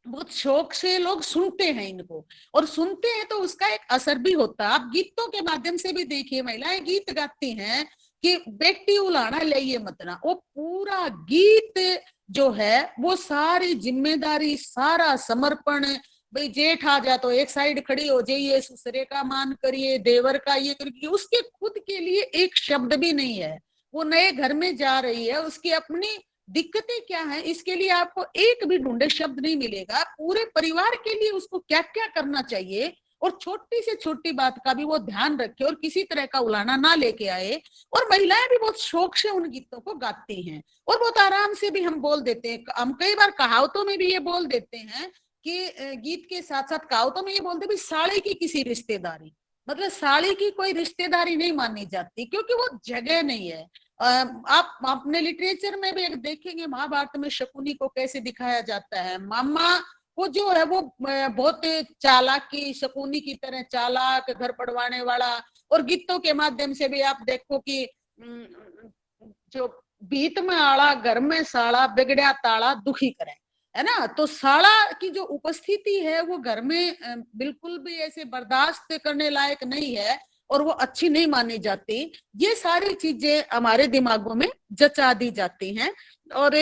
बहुत शौक से लोग सुनते हैं इनको, और सुनते हैं तो उसका एक असर भी होता है। आप गीतों के माध्यम से भी देखिए, महिलाएं गीत गाती हैं, कि बेटी उलाना ले मतना, वो पूरा गीत जो है वो सारी जिम्मेदारी, सारा समर्पण, भाई जेठ आ जा तो एक साइड खड़ी हो जाइए, ससुरे का मान करिए, देवर का ये करिए, उसके खुद के लिए एक शब्द भी नहीं है। वो नए घर में जा रही है, उसकी अपनी दिक्कतें क्या है, इसके लिए आपको एक भी ढूंढे शब्द नहीं मिलेगा। पूरे परिवार के लिए उसको क्या क्या करना चाहिए, और छोटी से छोटी बात का भी वो ध्यान रखे और किसी तरह का उलाना ना लेके आए। और महिलाएं भी बहुत शौक से उन गीतों को गाती हैं और बहुत आराम से भी हम बोल देते हैं। हम कई बार कहावतों में भी ये बोल देते हैं कि गीत के साथ साथ कहावतों में ये बोलते भी साड़ी की किसी रिश्तेदारी, मतलब साड़ी की कोई रिश्तेदारी नहीं मानी जाती, क्योंकि वो जगह नहीं है। आप अपने लिटरेचर में भी देखेंगे, महाभारत में शकुनी को कैसे दिखाया जाता है। मामा वो जो है वो बहुत चालाक की, शकुनी की तरह चालाक, घर पड़वाने वाला। और गीतों के माध्यम से भी आप देखो कि जो बीत में आड़ा घर में साड़ा, बिगड़या ताड़ा दुखी करे, है ना। तो साड़ा की जो उपस्थिति है वो घर में बिल्कुल भी ऐसे बर्दाश्त करने लायक नहीं है और वो अच्छी नहीं मानी जाती। ये सारी चीजें हमारे दिमागों में जचा दी जाती हैं और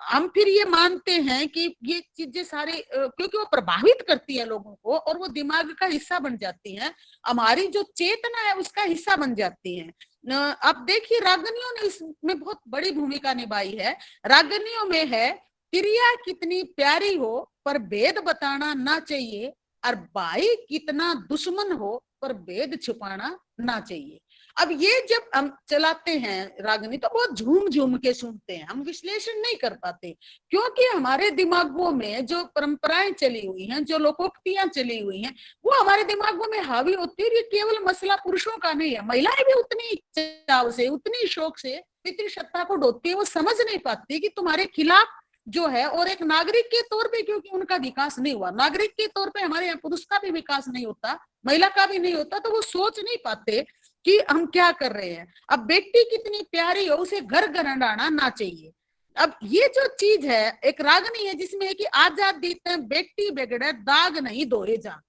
हम फिर ये मानते हैं कि ये चीजें सारी क्योंकि वो प्रभावित करती है लोगों को और वो दिमाग का हिस्सा बन जाती हैं, हमारी जो चेतना है उसका हिस्सा बन जाती हैं। अब देखिए रागनियों ने इसमें बहुत बड़ी भूमिका निभाई है। रागनियों में है, तिरिया कितनी प्यारी हो पर भेद बताना ना चाहिए, और भाई कितना दुश्मन हो पर भेद छुपाना ना चाहिए। अब ये जब हम चलाते हैं रागनी तो बहुत झूम झूम के सुनते हैं, हम विश्लेषण नहीं कर पाते, क्योंकि हमारे दिमागों में जो परंपराएं चली हुई हैं, जो लोकोक्तियां चली हुई हैं, वो हमारे दिमागों में हावी होती है। ये केवल मसला पुरुषों का नहीं है, महिलाएं भी उतनी चाव से, उतनी शौक से पितृसत्ता को ढोती है। वो समझ नहीं पाती कि तुम्हारे खिलाफ जो है, और एक नागरिक के तौर पे क्योंकि उनका विकास नहीं हुआ, नागरिक के तौर पे हमारे यहाँ पुरुष का भी विकास नहीं होता, महिला का भी नहीं होता, तो वो सोच नहीं पाते कि हम क्या कर रहे हैं। अब बेटी कितनी प्यारी हो उसे घर घरंडाना ना चाहिए। अब ये जो चीज है, एक रागनी है जिसमें है कि आजाद दीते बेटी बिगड़े दाग नहीं धोए जा।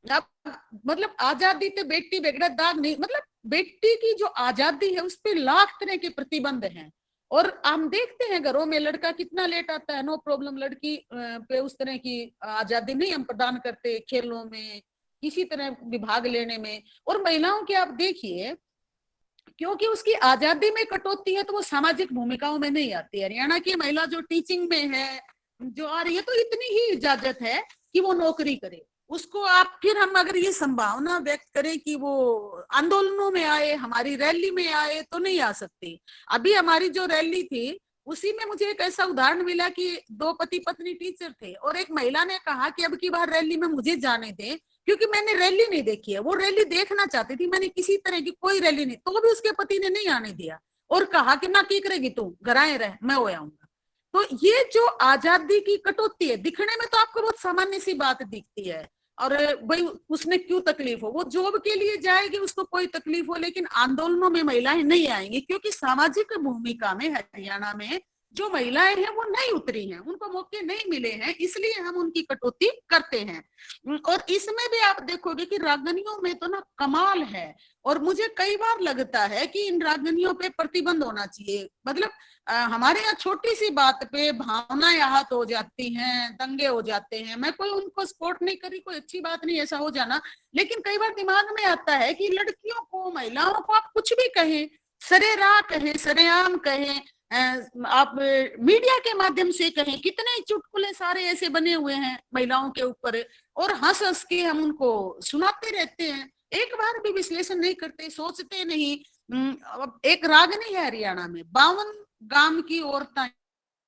अब मतलब आजाद दीते बेटी बिगड़े दाग नहीं, मतलब बेटी की जो आजादी है उस पर लाख तरह के प्रतिबंध हैं। और हम देखते हैं घरों में लड़का कितना लेट आता है, नो प्रॉब्लम, लड़की पे उस तरह की आजादी नहीं हम प्रदान करते, खेलों में किसी तरह विभाग लेने में। और महिलाओं के आप देखिए, क्योंकि उसकी आजादी में कटौती है तो वो सामाजिक भूमिकाओं में नहीं आती है। हरियाणा की महिला जो टीचिंग में है, जो आ रही है, तो इतनी ही इजाजत है कि वो नौकरी करे। उसको आप फिर हम अगर ये संभावना व्यक्त करें कि वो आंदोलनों में आए, हमारी रैली में आए, तो नहीं आ सकती। अभी हमारी जो रैली थी उसी में मुझे एक ऐसा उदाहरण मिला कि दो पति पत्नी टीचर थे और एक महिला ने कहा कि अब की बार रैली में मुझे जाने दें, क्योंकि मैंने रैली नहीं देखी है। वो रैली देखना चाहती थी, मैंने किसी तरह की कोई रैली नहीं, तो भी उसके पति ने नहीं आने दिया और कहा कि ना की करेगी तू, घर आए रह, मैं हो आऊंगा। तो ये जो आजादी की कटौती है, दिखने में तो आपको बहुत सामान्य सी बात दिखती है, और भाई उसने क्यों तकलीफ हो, वो जॉब के लिए जाएगी उसको कोई तकलीफ हो, लेकिन आंदोलनों में महिलाएं नहीं आएंगी, क्योंकि सामाजिक भूमिका में हरियाणा में जो महिलाएं हैं वो नहीं उतरी हैं, उनको मौके नहीं मिले हैं, इसलिए हम उनकी कटौती करते हैं। और इसमें भी आप देखोगे कि रागनियों में तो ना कमाल है, और मुझे कई बार लगता है कि इन रागनियों पे प्रतिबंध होना चाहिए। मतलब हमारे यहाँ छोटी सी बात पे भावनाएं आहत हो जाती हैं, दंगे हो जाते हैं। मैं कोई उनको सपोर्ट नहीं करी, कोई अच्छी बात नहीं ऐसा हो जाना, लेकिन कई बार दिमाग में आता है कि लड़कियों को, महिलाओं को आप कुछ भी कहें, सरेराह कहें, सरेआम कहें, आप मीडिया के माध्यम से कहें, कितने चुटकुले सारे ऐसे बने हुए हैं महिलाओं के ऊपर, और हंस हंस के हम उनको सुनाते रहते हैं, एक बार भी विश्लेषण नहीं करते, सोचते नहीं। एक रागनी है हरियाणा में, 52 गांव की औरतें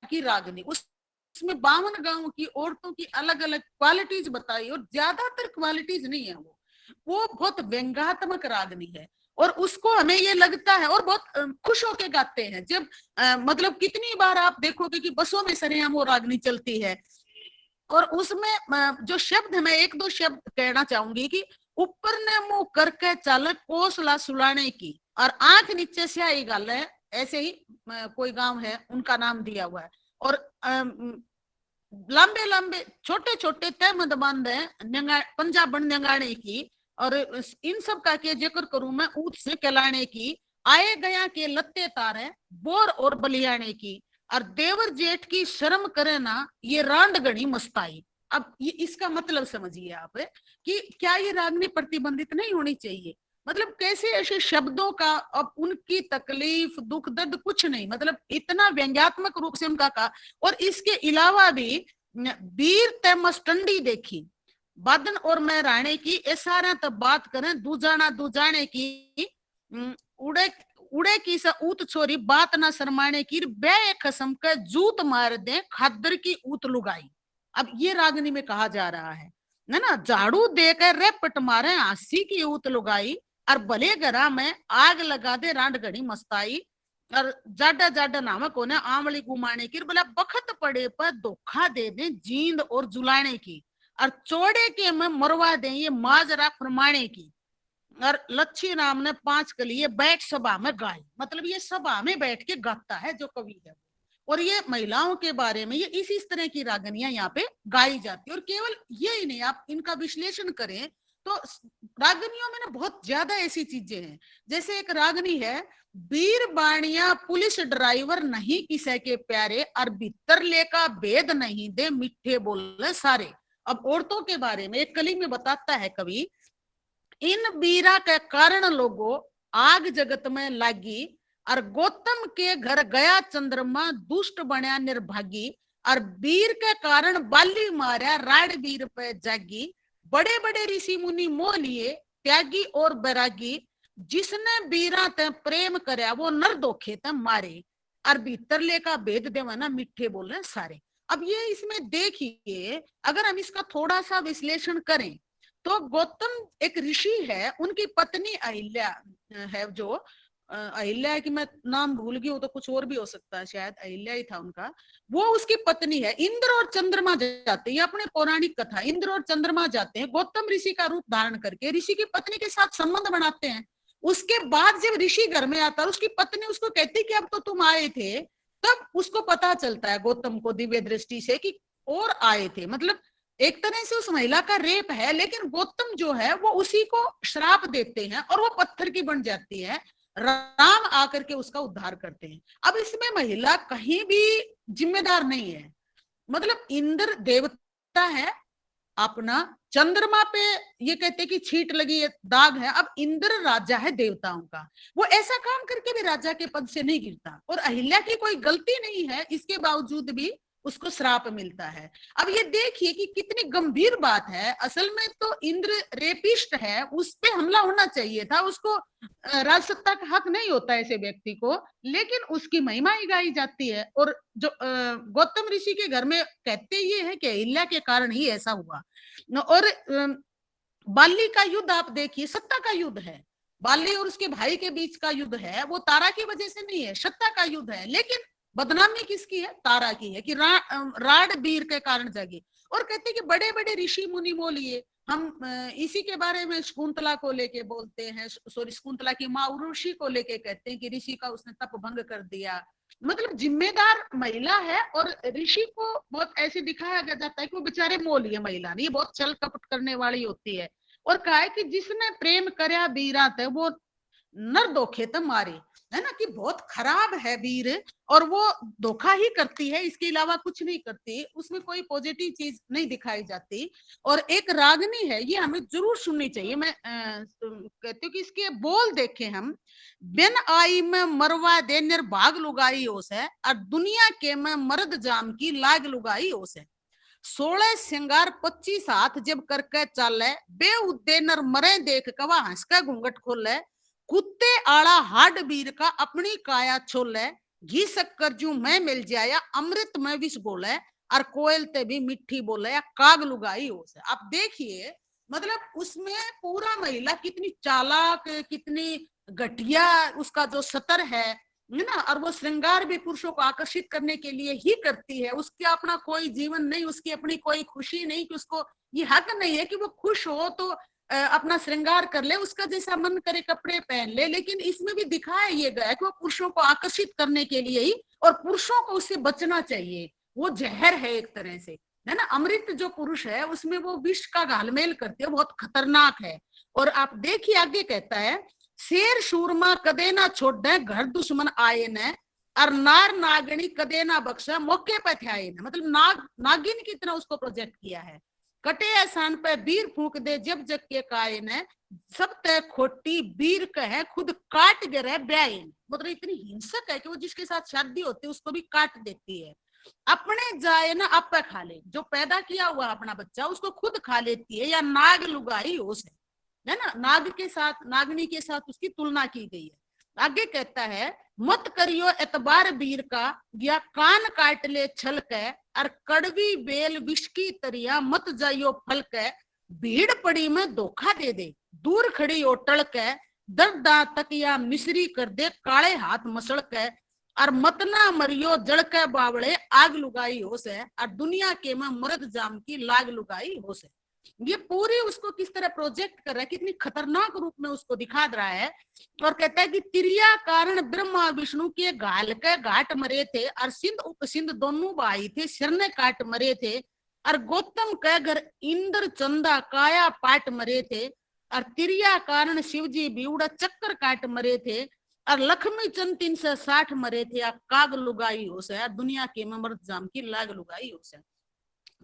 की रागनी, उसमें 52 गांव की औरतों की अलग अलग क्वालिटीज बताई, और ज्यादातर क्वालिटीज नहीं है, वो बहुत व्यंग्यात्मक रागनी है। और उसको हमें ये लगता है, और बहुत खुश होके गाते हैं जब मतलब कितनी बार आप देखोगे कि बसों में सरेआम वो रागनी चलती है। और उसमें जो शब्द, मैं एक दो शब्द कहना चाहूंगी कि ऊपर ने मुंह करके चालक कोसला सुलाने की, और आंख नीचे से आई गल है, ऐसे ही कोई गांव है उनका नाम दिया हुआ है। और लंबे लंबे छोटे छोटे तहमद बंद है पंजाब नंगाने की, और इन सब का के जिक्र करूं मैं ऊंट से कहलाने की, आए गया के लत्ते तारे बोर और बलियाने की, और देवर जेठ की शर्म करे ना ये रांड गणी मस्ताई। अब ये इसका मतलब समझिए आप कि क्या ये रागनी प्रतिबंधित नहीं होनी चाहिए, मतलब कैसे ऐसे शब्दों का, अब उनकी तकलीफ दुख दर्द कुछ नहीं, मतलब इतना व्यंग्यात्मक रूप से उनका कहा। और इसके अलावा भी वीर ते मस्टंडी देखी बादन और मैं राणे की, ए सारा तब बात करें दूजाना दूजाने की, उड़े उड़े की सा ऊत छोरी बात ना शर्माने की, बे खसम के जूत मार दे खादर की ऊत लुगाई। अब ये रागनी में कहा जा रहा है ना, झाड़ू देकर रे पट मारे आसी की ऊत लुगाई, और भले गरा में आग लगा दे रांड घड़ी मस्ताई, और जाडा जाडा नामक होने आमली गुमाने की, बोला बखत पड़े पर धोखा दे दे जींद और जुलाने की, और चौड़े के में मरवा दे ये माजरा फरमाने की, और लच्छी राम ने 5 कलिए बैठ सभा में गाई। मतलब ये सभा में बैठ के गाता है जो कवि है, और ये महिलाओं के बारे में ये इसी तरह की रागनियां यहाँ पे गाई जाती है। और केवल ये ही नहीं, आप इनका विश्लेषण करें तो रागनियों में ना बहुत ज्यादा ऐसी चीजें हैं। जैसे एक रागनी है, वीर बाणिया पुलिस ड्राइवर नहीं किसे के प्यारे, और भीतर लेका भेद नहीं दे मिठे बोले सारे। अब औरतों के बारे में एक कली में बताता है कवि, इन बीरा के कारण लोगों आग जगत में लागी, और गौतम के घर गया चंद्रमा दुष्ट बनया निर्भागी, और वीर के कारण बाली मारा राड वीर पे जागी, बड़े बड़े ऋषि मुनि मोह लिए त्यागी और बैरागी, जिसने बीरा ते प्रेम करया वो नर दोखे ते मारे, और भीतर लेका भेद देवा ना मिठे बोले सारे। अब ये इसमें देखिए, अगर हम इसका थोड़ा सा विश्लेषण करें तो गौतम एक ऋषि है, उनकी पत्नी अहिल्या है, जो अहिल्या की मैं नाम भूल गई, वो तो कुछ और भी हो सकता है, शायद अहिल्या ही था उनका, वो उसकी पत्नी है। इंद्र और चंद्रमा जाते हैं, ये अपने पौराणिक कथा, इंद्र और चंद्रमा जाते हैं गौतम ऋषि का रूप धारण करके ऋषि की पत्नी के साथ संबंध बनाते हैं। उसके बाद जब ऋषि घर में आता है, उसकी पत्नी उसको कहती कि अब तो तुम आए थे, तब उसको पता चलता है गौतम को दिव्य दृष्टि से कि और आए थे। मतलब एक तरह से उस महिला का रेप है, लेकिन गौतम जो है वो उसी को श्राप देते हैं और वो पत्थर की बन जाती है। राम आकर के उसका उद्धार करते हैं। अब इसमें महिला कहीं भी जिम्मेदार नहीं है, मतलब इंद्र देवता है अपना, चंद्रमा पे ये कहते कि छींट लगी है, दाग है। अब इंद्र राजा है देवताओं का, वो ऐसा काम करके भी राजा के पद से नहीं गिरता, और अहिल्या की कोई गलती नहीं है, इसके बावजूद भी उसको श्राप मिलता है। अब ये देखिए कि कितनी गंभीर बात है। असल में तो इंद्र रेपिस्ट है, उस पे हमला होना चाहिए था, उसको राजसत्ता का हक नहीं होता ऐसे व्यक्ति को, लेकिन उसकी महिमा ही गाई जाती है। और जो गौतम ऋषि के घर में कहते ये है कि अहिल्या के कारण ही ऐसा हुआ। और बाली का युद्ध आप देखिए, सत्ता का युद्ध है, बाली और उसके भाई के बीच का युद्ध है, वो तारा की वजह से नहीं है, सत्ता का युद्ध है। लेकिन बदनामी किसकी है? तारा की है कि राड वीर के कारण जागी। और कहते कि बड़े बड़े ऋषि मुनि बोलिए, हम इसी के बारे में शकुंतला को लेके बोलते हैं, सॉरी शकुंतला की माँ उर्वशी को लेके कहते हैं कि ऋषि का उसने तप भंग कर दिया। मतलब जिम्मेदार महिला है, और ऋषि को बहुत ऐसे दिखाया जाता है कि वो बेचारे मोह लिए महिला नहीं, बहुत छल कपट करने वाली होती है। और कहा है कि जिसने प्रेम करया बीरात है वो नर धोखे तो मारे, है ना, कि बहुत खराब है वीर, और वो धोखा ही करती है, इसके अलावा कुछ नहीं करती, उसमें कोई पॉजिटिव चीज नहीं दिखाई जाती। और एक रागनी है, ये हमें जरूर सुननी चाहिए। मैं कहती हूँ कि इसके बोल देखे हम, बिन आई में मरवा दे निर्भाग लुगाई ओस है, और दुनिया के में मर्द जाम की लाग लुगाई ओस है। 16 श्रृंगार 25 हाथ जब करके चाले, बे उद्दे नर मरे देख कवा हंस का घूंघट खोले, कुत्ते आड़ा हाड वीर का अपनी काया छोले, घी शक्कर जू मैं मिल जाया अमृत में विष बोले, और कोयल ते भी मिट्टी बोले या काग लुगाई हो से। आप देखिए, मतलब उसमें पूरा महिला कितनी चालाक, कितनी घटिया उसका जो सतर है ना, और वो श्रृंगार भी पुरुषों को आकर्षित करने के लिए ही करती है। उसके अपना कोई जीवन नहीं, उसकी अपनी कोई खुशी नहीं, कि उसको ये हक नहीं है कि वो खुश हो तो अपना श्रृंगार कर ले, उसका जैसा मन करे कपड़े पहन ले। लेकिन इसमें भी दिखाया ये गया कि वो पुरुषों को आकर्षित करने के लिए ही, और पुरुषों को उससे बचना चाहिए, वो जहर है एक तरह से, है ना। अमृत जो पुरुष है उसमें वो विष का घालमेल करते हैं, बहुत खतरनाक है। और आप देखिए आगे कहता है, शेर शूरमा कदे ना छोड़े घर दुश्मन आए न, और नार नागणी कदे ना बख्शा मौके पे थे आए न। मतलब नागिन की तरह उसको प्रोजेक्ट किया है। कटे एहसान पे वीर फूंक दे जब जग के काये न, सब तय खोटी वीर कहे खुद काट गिरे ब्याइन। मतलब इतनी हिंसक है कि वो जिसके साथ शादी होती है उसको भी काट देती है। अपने जाए ना आप पे खा ले, जो पैदा किया हुआ अपना बच्चा उसको खुद खा लेती है। या नाग लुगाई हो से, है ना, नाग के साथ नागनी के साथ उसकी तुलना की गई है। आगे कहता है मत करियो एतबार वीर का, या कान काट ले छल के, और कड़वी बेल विष की तरिया मत जाइयो फल के। भीड़ पड़ी में धोखा दे दे दूर खड़ी हो टल के, दर्द तक या मिश्री कर दे काले हाथ मसड़ के। और मतना मरियो जड़ के बावड़े आग लुगाई हो से, और दुनिया के में मर्द जाम की लाग लुगाई हो से। ये पूरी उसको किस तरह प्रोजेक्ट कर रहा है, कितनी खतरनाक रूप में उसको दिखा रहा है। और कहता है कि तिरिया कारण ब्रह्मा विष्णु के गाल के घाट मरे थे, और सिंध उपसिंध दोनों भाई थे सिरने काट मरे थे। और गौतम के घर इंद्र चंदा काया पाट मरे थे, और तिरिया कारण शिवजी बिउड़ा चक्कर काट मरे थे। और लक्ष्मी चंद 360 मरे थे, या काग लुगाई हो से, दुनिया के मर्द जाम की लाग लुगाई हो से।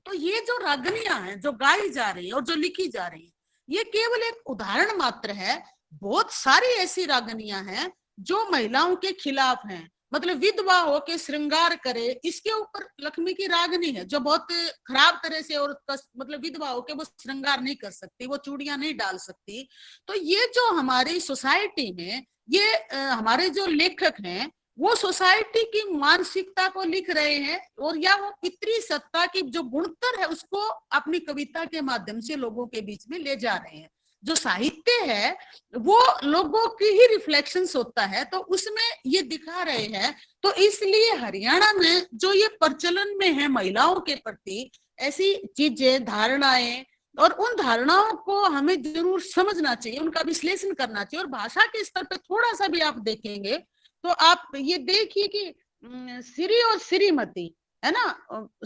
तो ये जो रागनियां हैं जो गाई जा रही है और जो लिखी जा रही है, ये केवल एक उदाहरण मात्र है। बहुत सारी ऐसी रागनियां हैं जो महिलाओं के खिलाफ हैं। मतलब विधवा हो के श्रृंगार करे, इसके ऊपर लक्ष्मी की रागनी है, जो बहुत खराब तरह से औरत का मतलब विधवा हो के वो श्रृंगार नहीं कर सकती, वो चूड़ियां नहीं डाल सकती। तो ये जो हमारी सोसाइटी में ये हमारे जो लेखक हैं वो सोसाइटी की मानसिकता को लिख रहे हैं, और या वो पितृ सत्ता की जो गुणतर है उसको अपनी कविता के माध्यम से लोगों के बीच में ले जा रहे हैं। जो साहित्य है वो लोगों की ही रिफ्लेक्शंस होता है, तो उसमें ये दिखा रहे हैं। तो इसलिए हरियाणा में जो ये प्रचलन में है महिलाओं के प्रति ऐसी चीजें धारणाएं, और उन धारणाओं को हमें जरूर समझना चाहिए, उनका विश्लेषण करना चाहिए। और भाषा के स्तर पर थोड़ा सा भी आप देखेंगे तो आप ये देखिए कि श्री और श्रीमती है ना,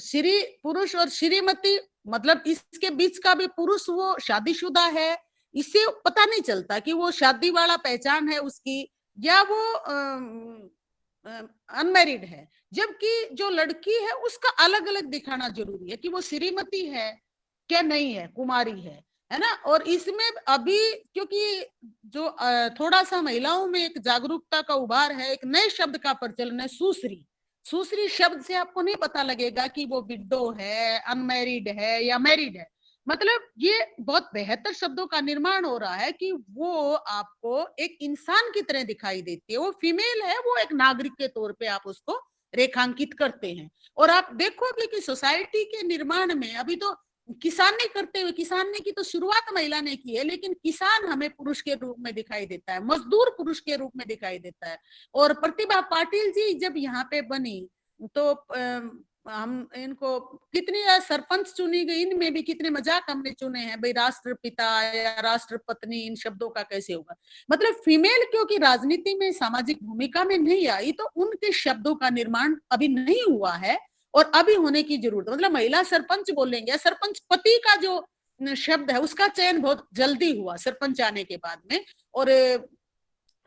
श्री पुरुष और श्रीमती, मतलब इसके बीच का भी पुरुष वो शादीशुदा है, इससे पता नहीं चलता कि वो शादी वाला पहचान है उसकी, या वो अनमैरिड है। जबकि जो लड़की है उसका अलग अलग दिखाना जरूरी है कि वो श्रीमती है क्या नहीं है, कुमारी है ना। और इसमें अभी क्योंकि जो थोड़ा सा महिलाओं में एक जागरूकता का उभार है, एक नए शब्द का प्रचलन है सुश्री। सुश्री शब्द से आपको नहीं पता लगेगा कि वो विडो है, अनमैरिड है या मैरिड है। मतलब ये बहुत बेहतर शब्दों का निर्माण हो रहा है कि वो आपको एक इंसान की तरह दिखाई देती है। वो फीमेल है, वो एक नागरिक के तौर पे आप उसको रेखांकित करते हैं। और आप देखोगे कि सोसाइटी के निर्माण में अभी तो किसानी करते हुए, किसानी की तो शुरुआत महिला ने की है, लेकिन किसान हमें पुरुष के रूप में दिखाई देता है, मजदूर पुरुष के रूप में दिखाई देता है। और प्रतिभा पाटिल जी जब यहाँ पे बनी तो हम इनको कितनी सरपंच चुनी गई, इनमें भी कितने मजाक हमने चुने हैं भाई, राष्ट्रपिता या राष्ट्रपत्नी, इन शब्दों का कैसे होगा। मतलब फीमेल क्योंकि राजनीति में सामाजिक भूमिका में नहीं आई, तो उनके शब्दों का निर्माण अभी नहीं हुआ है और अभी होने की जरूरत है। मतलब महिला सरपंच बोलेंगे, सरपंच पति का जो शब्द है उसका चयन बहुत जल्दी हुआ सरपंच आने के बाद में। और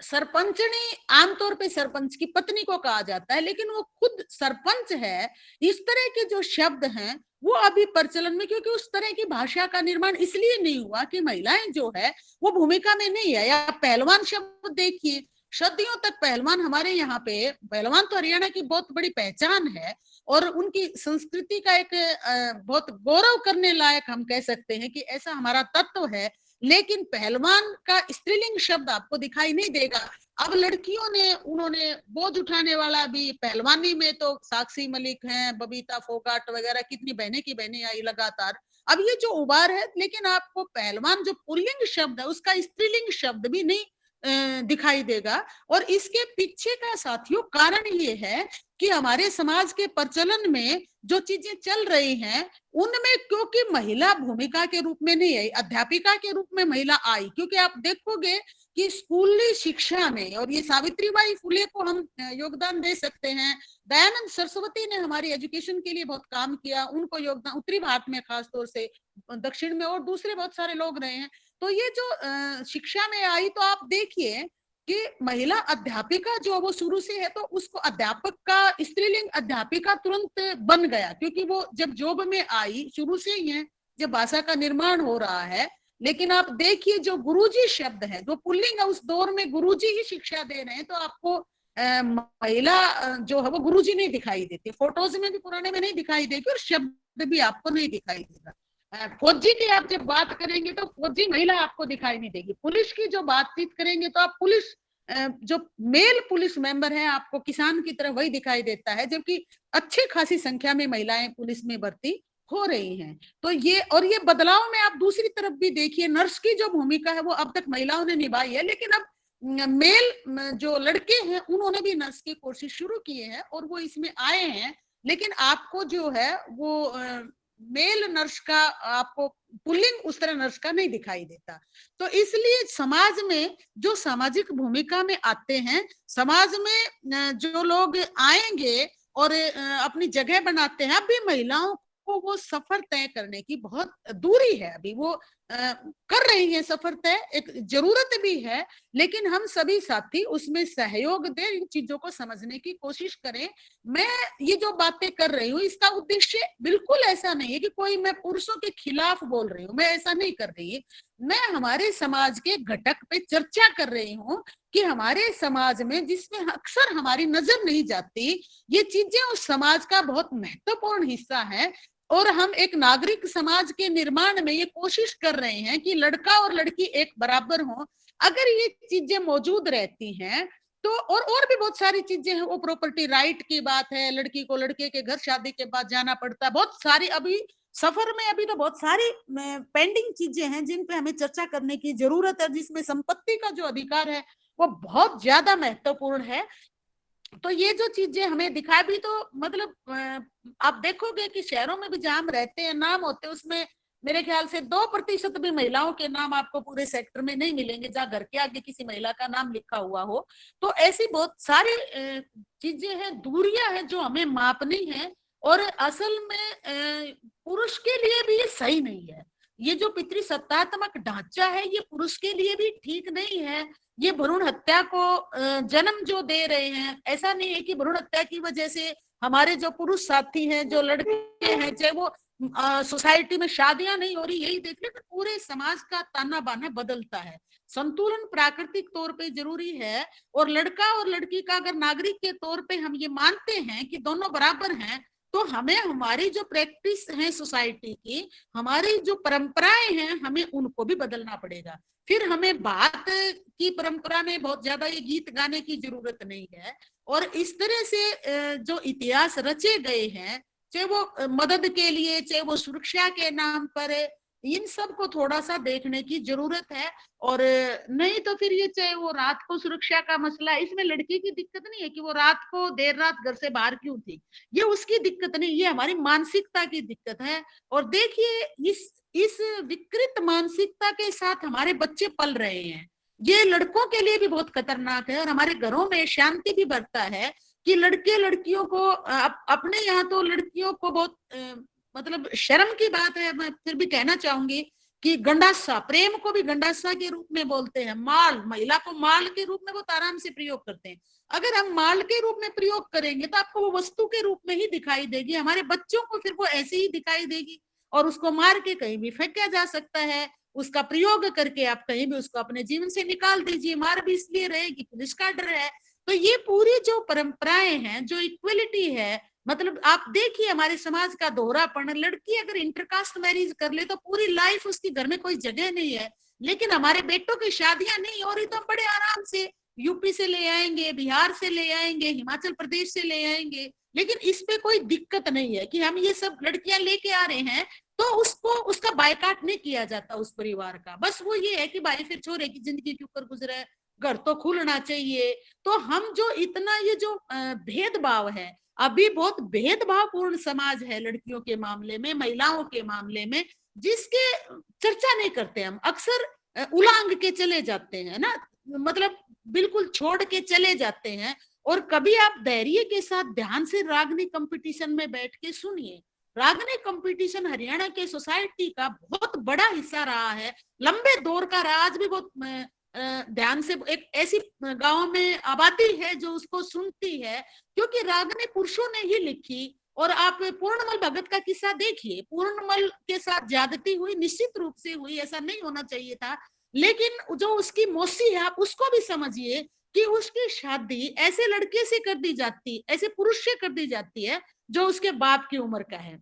सरपंचनी आमतौर पे सरपंच की पत्नी को कहा जाता है, लेकिन वो खुद सरपंच है। इस तरह के जो शब्द हैं वो अभी प्रचलन में, क्योंकि उस तरह की भाषा का निर्माण इसलिए नहीं हुआ कि महिलाएं जो है वो भूमिका में नहीं है। या पहलवान शब्द देखिए, सदियों तक पहलवान हमारे यहाँ पे, पहलवान तो हरियाणा की बहुत बड़ी पहचान है और उनकी संस्कृति का एक बहुत गौरव करने लायक हम कह सकते हैं कि ऐसा हमारा तत्व है। लेकिन पहलवान का स्त्रीलिंग शब्द आपको दिखाई नहीं देगा। अब लड़कियों ने, उन्होंने बोझ उठाने वाला भी, पहलवानी में तो साक्षी मलिक हैं, बबीता फोगाट वगैरह, कितनी बहनें की बहनें आई लगातार। अब ये जो उबार है, लेकिन आपको पहलवान जो पुल्लिंग शब्द है उसका स्त्रीलिंग शब्द भी नहीं दिखाई देगा। और इसके पीछे का साथियों कारण ये है कि हमारे समाज के प्रचलन में जो चीजें चल रही हैं उनमें क्योंकि महिला भूमिका के रूप में नहीं आई, अध्यापिका के रूप में महिला आई। क्योंकि आप देखोगे कि स्कूली शिक्षा में, और ये सावित्रीबाई फुले को हम योगदान दे सकते हैं, दयानंद सरस्वती ने हमारी एजुकेशन के लिए बहुत काम किया, उनको योगदान उत्तरी भारत में खासतौर से, दक्षिण में और दूसरे बहुत सारे लोग रहे हैं। तो ये जो शिक्षा में आई, तो आप देखिए कि महिला अध्यापिका जो वो शुरू से है, तो उसको अध्यापक का स्त्रीलिंग अध्यापिका तुरंत बन गया, क्योंकि वो जब जॉब में आई शुरू से ही है, जब भाषा का निर्माण हो रहा है। लेकिन आप देखिए जो गुरुजी शब्द है, जो पुल्लिंग है, उस दौर में गुरुजी ही शिक्षा दे रहे हैं, तो आपको महिला जो है वो गुरुजी नहीं दिखाई देती, फोटोज में भी पुराने में नहीं दिखाई देगी, और शब्द भी आपको नहीं दिखाई देगा। फौजी की आप जब बात करेंगे तो फौजी महिला आपको दिखाई नहीं देगी। पुलिस की जो बातचीत करेंगे तो आप पुलिस जो मेल पुलिस मेंबर है, आपको किसान की तरह वही दिखाई देता है, जबकि अच्छी खासी संख्या में महिलाएं पुलिस में भर्ती हो रही हैं। तो ये बदलाव में आप दूसरी तरफ भी देखिए, नर्स की जो भूमिका है वो अब तक महिलाओं ने निभाई है, लेकिन अब मेल जो लड़के हैं उन्होंने भी नर्स की कोशिश शुरू किए हैं और वो इसमें आए हैं। लेकिन आपको जो है वो मेल नर्स का, आपको पुल्लिंग उस तरह नर्स का नहीं दिखाई देता। तो इसलिए समाज में जो सामाजिक भूमिका में आते हैं, समाज में जो लोग आएंगे और अपनी जगह बनाते हैं, अभी महिलाओं को वो सफर तय करने की बहुत दूरी है, अभी वो कर रही हैं सफर तय, एक जरूरत भी है, लेकिन हम सभी साथी उसमें सहयोग दें, इन चीजों को समझने की कोशिश करें। मैं ये जो बातें कर रही हूँ, इसका उद्देश्य बिल्कुल ऐसा नहीं है कि कोई मैं पुरुषों के खिलाफ बोल रही हूँ, मैं ऐसा नहीं कर रही। मैं हमारे समाज के घटक पे चर्चा कर रही हूँ कि हमारे समाज में, जिसमें अक्सर हमारी नजर नहीं जाती, ये चीजें उस समाज का बहुत महत्वपूर्ण हिस्सा है, और हम एक नागरिक समाज के निर्माण में ये कोशिश कर रहे हैं कि लड़का और लड़की एक बराबर हो। अगर ये चीजें मौजूद रहती हैं तो और भी बहुत सारी चीजें हैं, वो प्रॉपर्टी राइट की बात है, लड़की को लड़के के घर शादी के बाद जाना पड़ता है, बहुत सारी अभी सफर में अभी तो बहुत सारी पेंडिंग चीजें हैं जिन पे हमें चर्चा करने की जरूरत है, जिसमें संपत्ति का जो अधिकार है वो बहुत ज्यादा महत्वपूर्ण है। तो ये जो चीजें हमें दिखाई भी, तो मतलब आप देखोगे कि शहरों में भी जहां हम रहते हैं, नाम होते हैं, उसमें मेरे ख्याल से 2% भी महिलाओं के नाम आपको पूरे सेक्टर में नहीं मिलेंगे जहाँ घर के आगे किसी महिला का नाम लिखा हुआ हो। तो ऐसी बहुत सारी चीजें हैं, दूरियां हैं जो हमें मापनी है, और असल में पुरुष के लिए भी ये सही नहीं है। ये जो पितृसत्तात्मक ढांचा है ये पुरुष के लिए भी ठीक नहीं है। ये भ्रूण हत्या को जन्म जो दे रहे हैं, ऐसा नहीं है कि भ्रूण हत्या की वजह से हमारे जो पुरुष साथी हैं, जो लड़के हैं, चाहे वो सोसाइटी में शादियां नहीं हो रही, यही देख ले, पूरे समाज का ताना बाना बदलता है। संतुलन प्राकृतिक तौर पे जरूरी है, और लड़का और लड़की का अगर नागरिक के तौर पे हम ये मानते हैं कि दोनों बराबर हैं, तो हमें हमारी जो प्रैक्टिस है सोसाइटी की, हमारी जो परंपराएं हैं, हमें उनको भी बदलना पड़ेगा। फिर हमें बात की परंपरा में बहुत ज्यादा ये गीत गाने की जरूरत नहीं है। और इस तरह से जो इतिहास रचे गए हैं, चाहे वो मदद के लिए, चाहे वो सुरक्षा के नाम पर, इन सब को थोड़ा सा देखने की जरूरत है। और नहीं तो फिर ये, चाहे वो रात को सुरक्षा का मसला है, इसमें लड़की की दिक्कत नहीं है कि वो रात को देर रात घर से बाहर क्यों थी, ये उसकी दिक्कत नहीं, ये हमारी मानसिकता की दिक्कत है। और देखिए इस विकृत मानसिकता के साथ हमारे बच्चे पल रहे हैं, ये लड़कों के लिए भी बहुत खतरनाक है, और हमारे घरों में शांति भी बढ़ता है कि लड़के लड़कियों को अपने यहाँ तो लड़कियों को बहुत मतलब शर्म की बात है, मैं फिर भी कहना चाहूंगी कि गंडासा, प्रेम को भी गंडासा के रूप में बोलते हैं, माल, महिला को माल के रूप में बहुत आराम से प्रयोग करते हैं। अगर हम माल के रूप में प्रयोग करेंगे तो आपको वो वस्तु के रूप में ही दिखाई देगी, हमारे बच्चों को फिर वो ऐसे ही दिखाई देगी, और उसको मार के कहीं भी फेंका जा सकता है, उसका प्रयोग करके आप कहीं भी उसको अपने जीवन से निकाल दीजिए, मार भी इसलिए रहेगी, पुलिस का डर है। तो ये पूरी जो परंपराएं हैं, जो इक्वलिटी है, मतलब आप देखिए हमारे समाज का दोहरापन, लड़की अगर इंटरकास्ट मैरिज कर ले तो पूरी लाइफ उसकी घर में कोई जगह नहीं है, लेकिन हमारे बेटों की शादियां नहीं हो रही तो हम बड़े आराम से यूपी से ले आएंगे, बिहार से ले आएंगे, हिमाचल प्रदेश से ले आएंगे, लेकिन इस पे कोई दिक्कत नहीं है कि हम ये सब लड़कियां लेके आ रहे हैं, तो उसको उसका बायकाट नहीं किया जाता उस परिवार का। बस वो ये है कि भाई फिर छोरे की जिंदगी के ऊपर गुजरे, घर तो खुलना चाहिए। तो हम जो इतना ये जो भेदभाव है, अभी बहुत भेदभावपूर्ण समाज है लड़कियों के मामले में, महिलाओं के मामले में, जिसके चर्चा नहीं करते, हम अक्सर उलांग के चले जाते हैं ना, मतलब बिल्कुल छोड़ के चले जाते हैं। और कभी आप धैर्य के साथ ध्यान से रागनी कंपटीशन में बैठ के सुनिए, रागनी कंपटीशन हरियाणा के सोसाइटी का बहुत बड़ा हिस्सा रहा है, लंबे दौर का रहा। आज भी बहुत ध्यान से एक ऐसी गांव में आबादी है जो उसको सुनती है, क्योंकि रागनी पुरुषों ने ही लिखी। और आप पूर्णमल भगत का किस्सा देखिए, पूर्णमल के साथ ज्यादती हुई, निश्चित रूप से हुई, ऐसा नहीं होना चाहिए था, लेकिन जो उसकी मौसी है आप उसको भी समझिए कि उसकी शादी ऐसे लड़के से कर दी जाती, ऐसे पुरुष से कर दी जाती है जो उसके बाप की उम्र का है।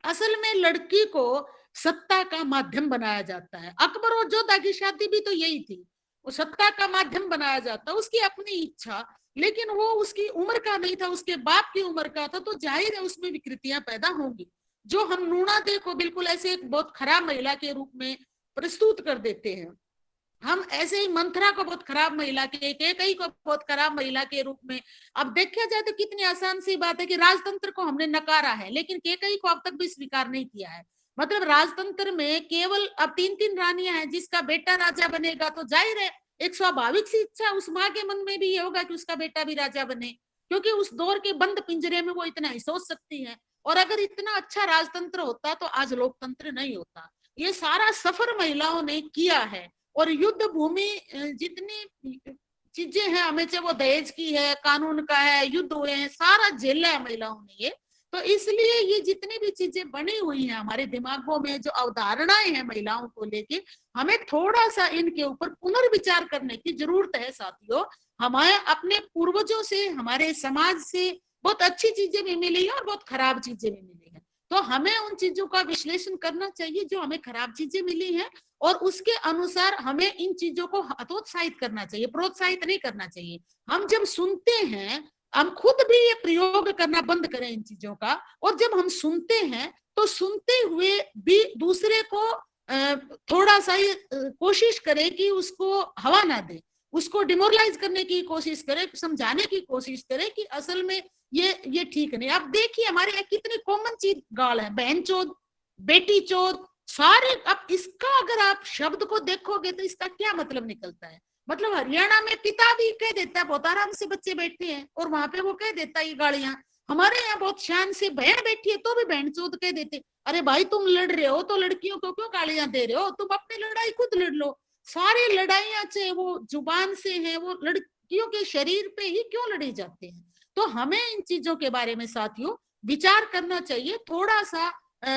असल में लड़की को सत्ता का माध्यम बनाया जाता है। अकबर और जोधा की शादी भी तो यही थी, वो सत्ता का माध्यम बनाया जाता, उसकी अपनी इच्छा, लेकिन वो उसकी उम्र का नहीं था, उसके बाप की उम्र का था, तो जाहिर है उसमें विकृतियां पैदा होंगी। जो हम नूना दे को बिल्कुल ऐसे एक बहुत खराब महिला के रूप में प्रस्तुत कर देते हैं, हम ऐसे ही मंथरा को बहुत खराब महिला के, कैकेयी को बहुत खराब महिला के रूप में। अब देखा जाए तो कितनी आसान सी बात है कि राजतंत्र को हमने नकारा है, लेकिन कैकेयी को अब तक भी स्वीकार नहीं किया है। मतलब राजतंत्र में केवल अब 3-3 रानियां हैं, जिसका बेटा राजा बनेगा तो जाहिर है एक स्वाभाविक सी इच्छा उस माँ के मन में भी ये होगा कि उसका बेटा भी राजा बने, क्योंकि उस दौर के बंद पिंजरे में वो इतना ही सोच सकती है। और अगर इतना अच्छा राजतंत्र होता तो आज लोकतंत्र नहीं होता। ये सारा सफर महिलाओं ने किया है। और युद्ध भूमि जितनी चीजें हैं, हमें चाहे वो दहेज की है, कानून का है, युद्ध हुए हैं, सारा झेला है महिलाओं ने ये। तो इसलिए ये जितनी भी चीजें बनी हुई हैं हमारे दिमागों में, जो अवधारणाएं हैं महिलाओं को लेके, हमें थोड़ा सा इनके ऊपर पुनर्विचार करने की जरूरत है साथियों। हमारे अपने पूर्वजों से, हमारे समाज से बहुत अच्छी चीजें भी मिली है और बहुत खराब चीजें भी मिली है, तो हमें उन चीजों का विश्लेषण करना चाहिए जो हमें खराब चीजें मिली हैं, और उसके अनुसार हमें इन चीजों को हतोत्साहित करना चाहिए, प्रोत्साहित नहीं करना चाहिए। हम जब सुनते हैं, हम खुद भी ये प्रयोग करना बंद करें इन चीजों का, और जब हम सुनते हैं तो सुनते हुए भी दूसरे को थोड़ा सा ये कोशिश करें कि उसको हवा ना दे, उसको डिमोरलाइज करने की कोशिश करें, समझाने की कोशिश करें कि असल में ये ठीक नहीं। आप देखिए हमारे यहाँ कितनी कॉमन चीज गाल है, बहन चोद, बेटी चोद, सारे। अब इसका अगर आप शब्द को देखोगे तो इसका क्या मतलब निकलता है? मतलब हरियाणा में पिता भी कह देता है, बहुत आराम से बच्चे बैठे हैं और वहां पे वो कह देता है ये गालियां। हमारे यहाँ बहुत शान से बहन बैठी है तो भी बहन चोद कह देते। अरे भाई तुम लड़ रहे हो तो लड़कियों को क्यों गालियां दे रहे हो? तुम अपनी लड़ाई खुद लड़ लो। सारी लड़ाइयां चाहे वो जुबान से है, वो लड़कियों के शरीर पे ही क्यों लड़ी जाते हैं? तो हमें इन चीजों के बारे में साथियों विचार करना चाहिए। थोड़ा सा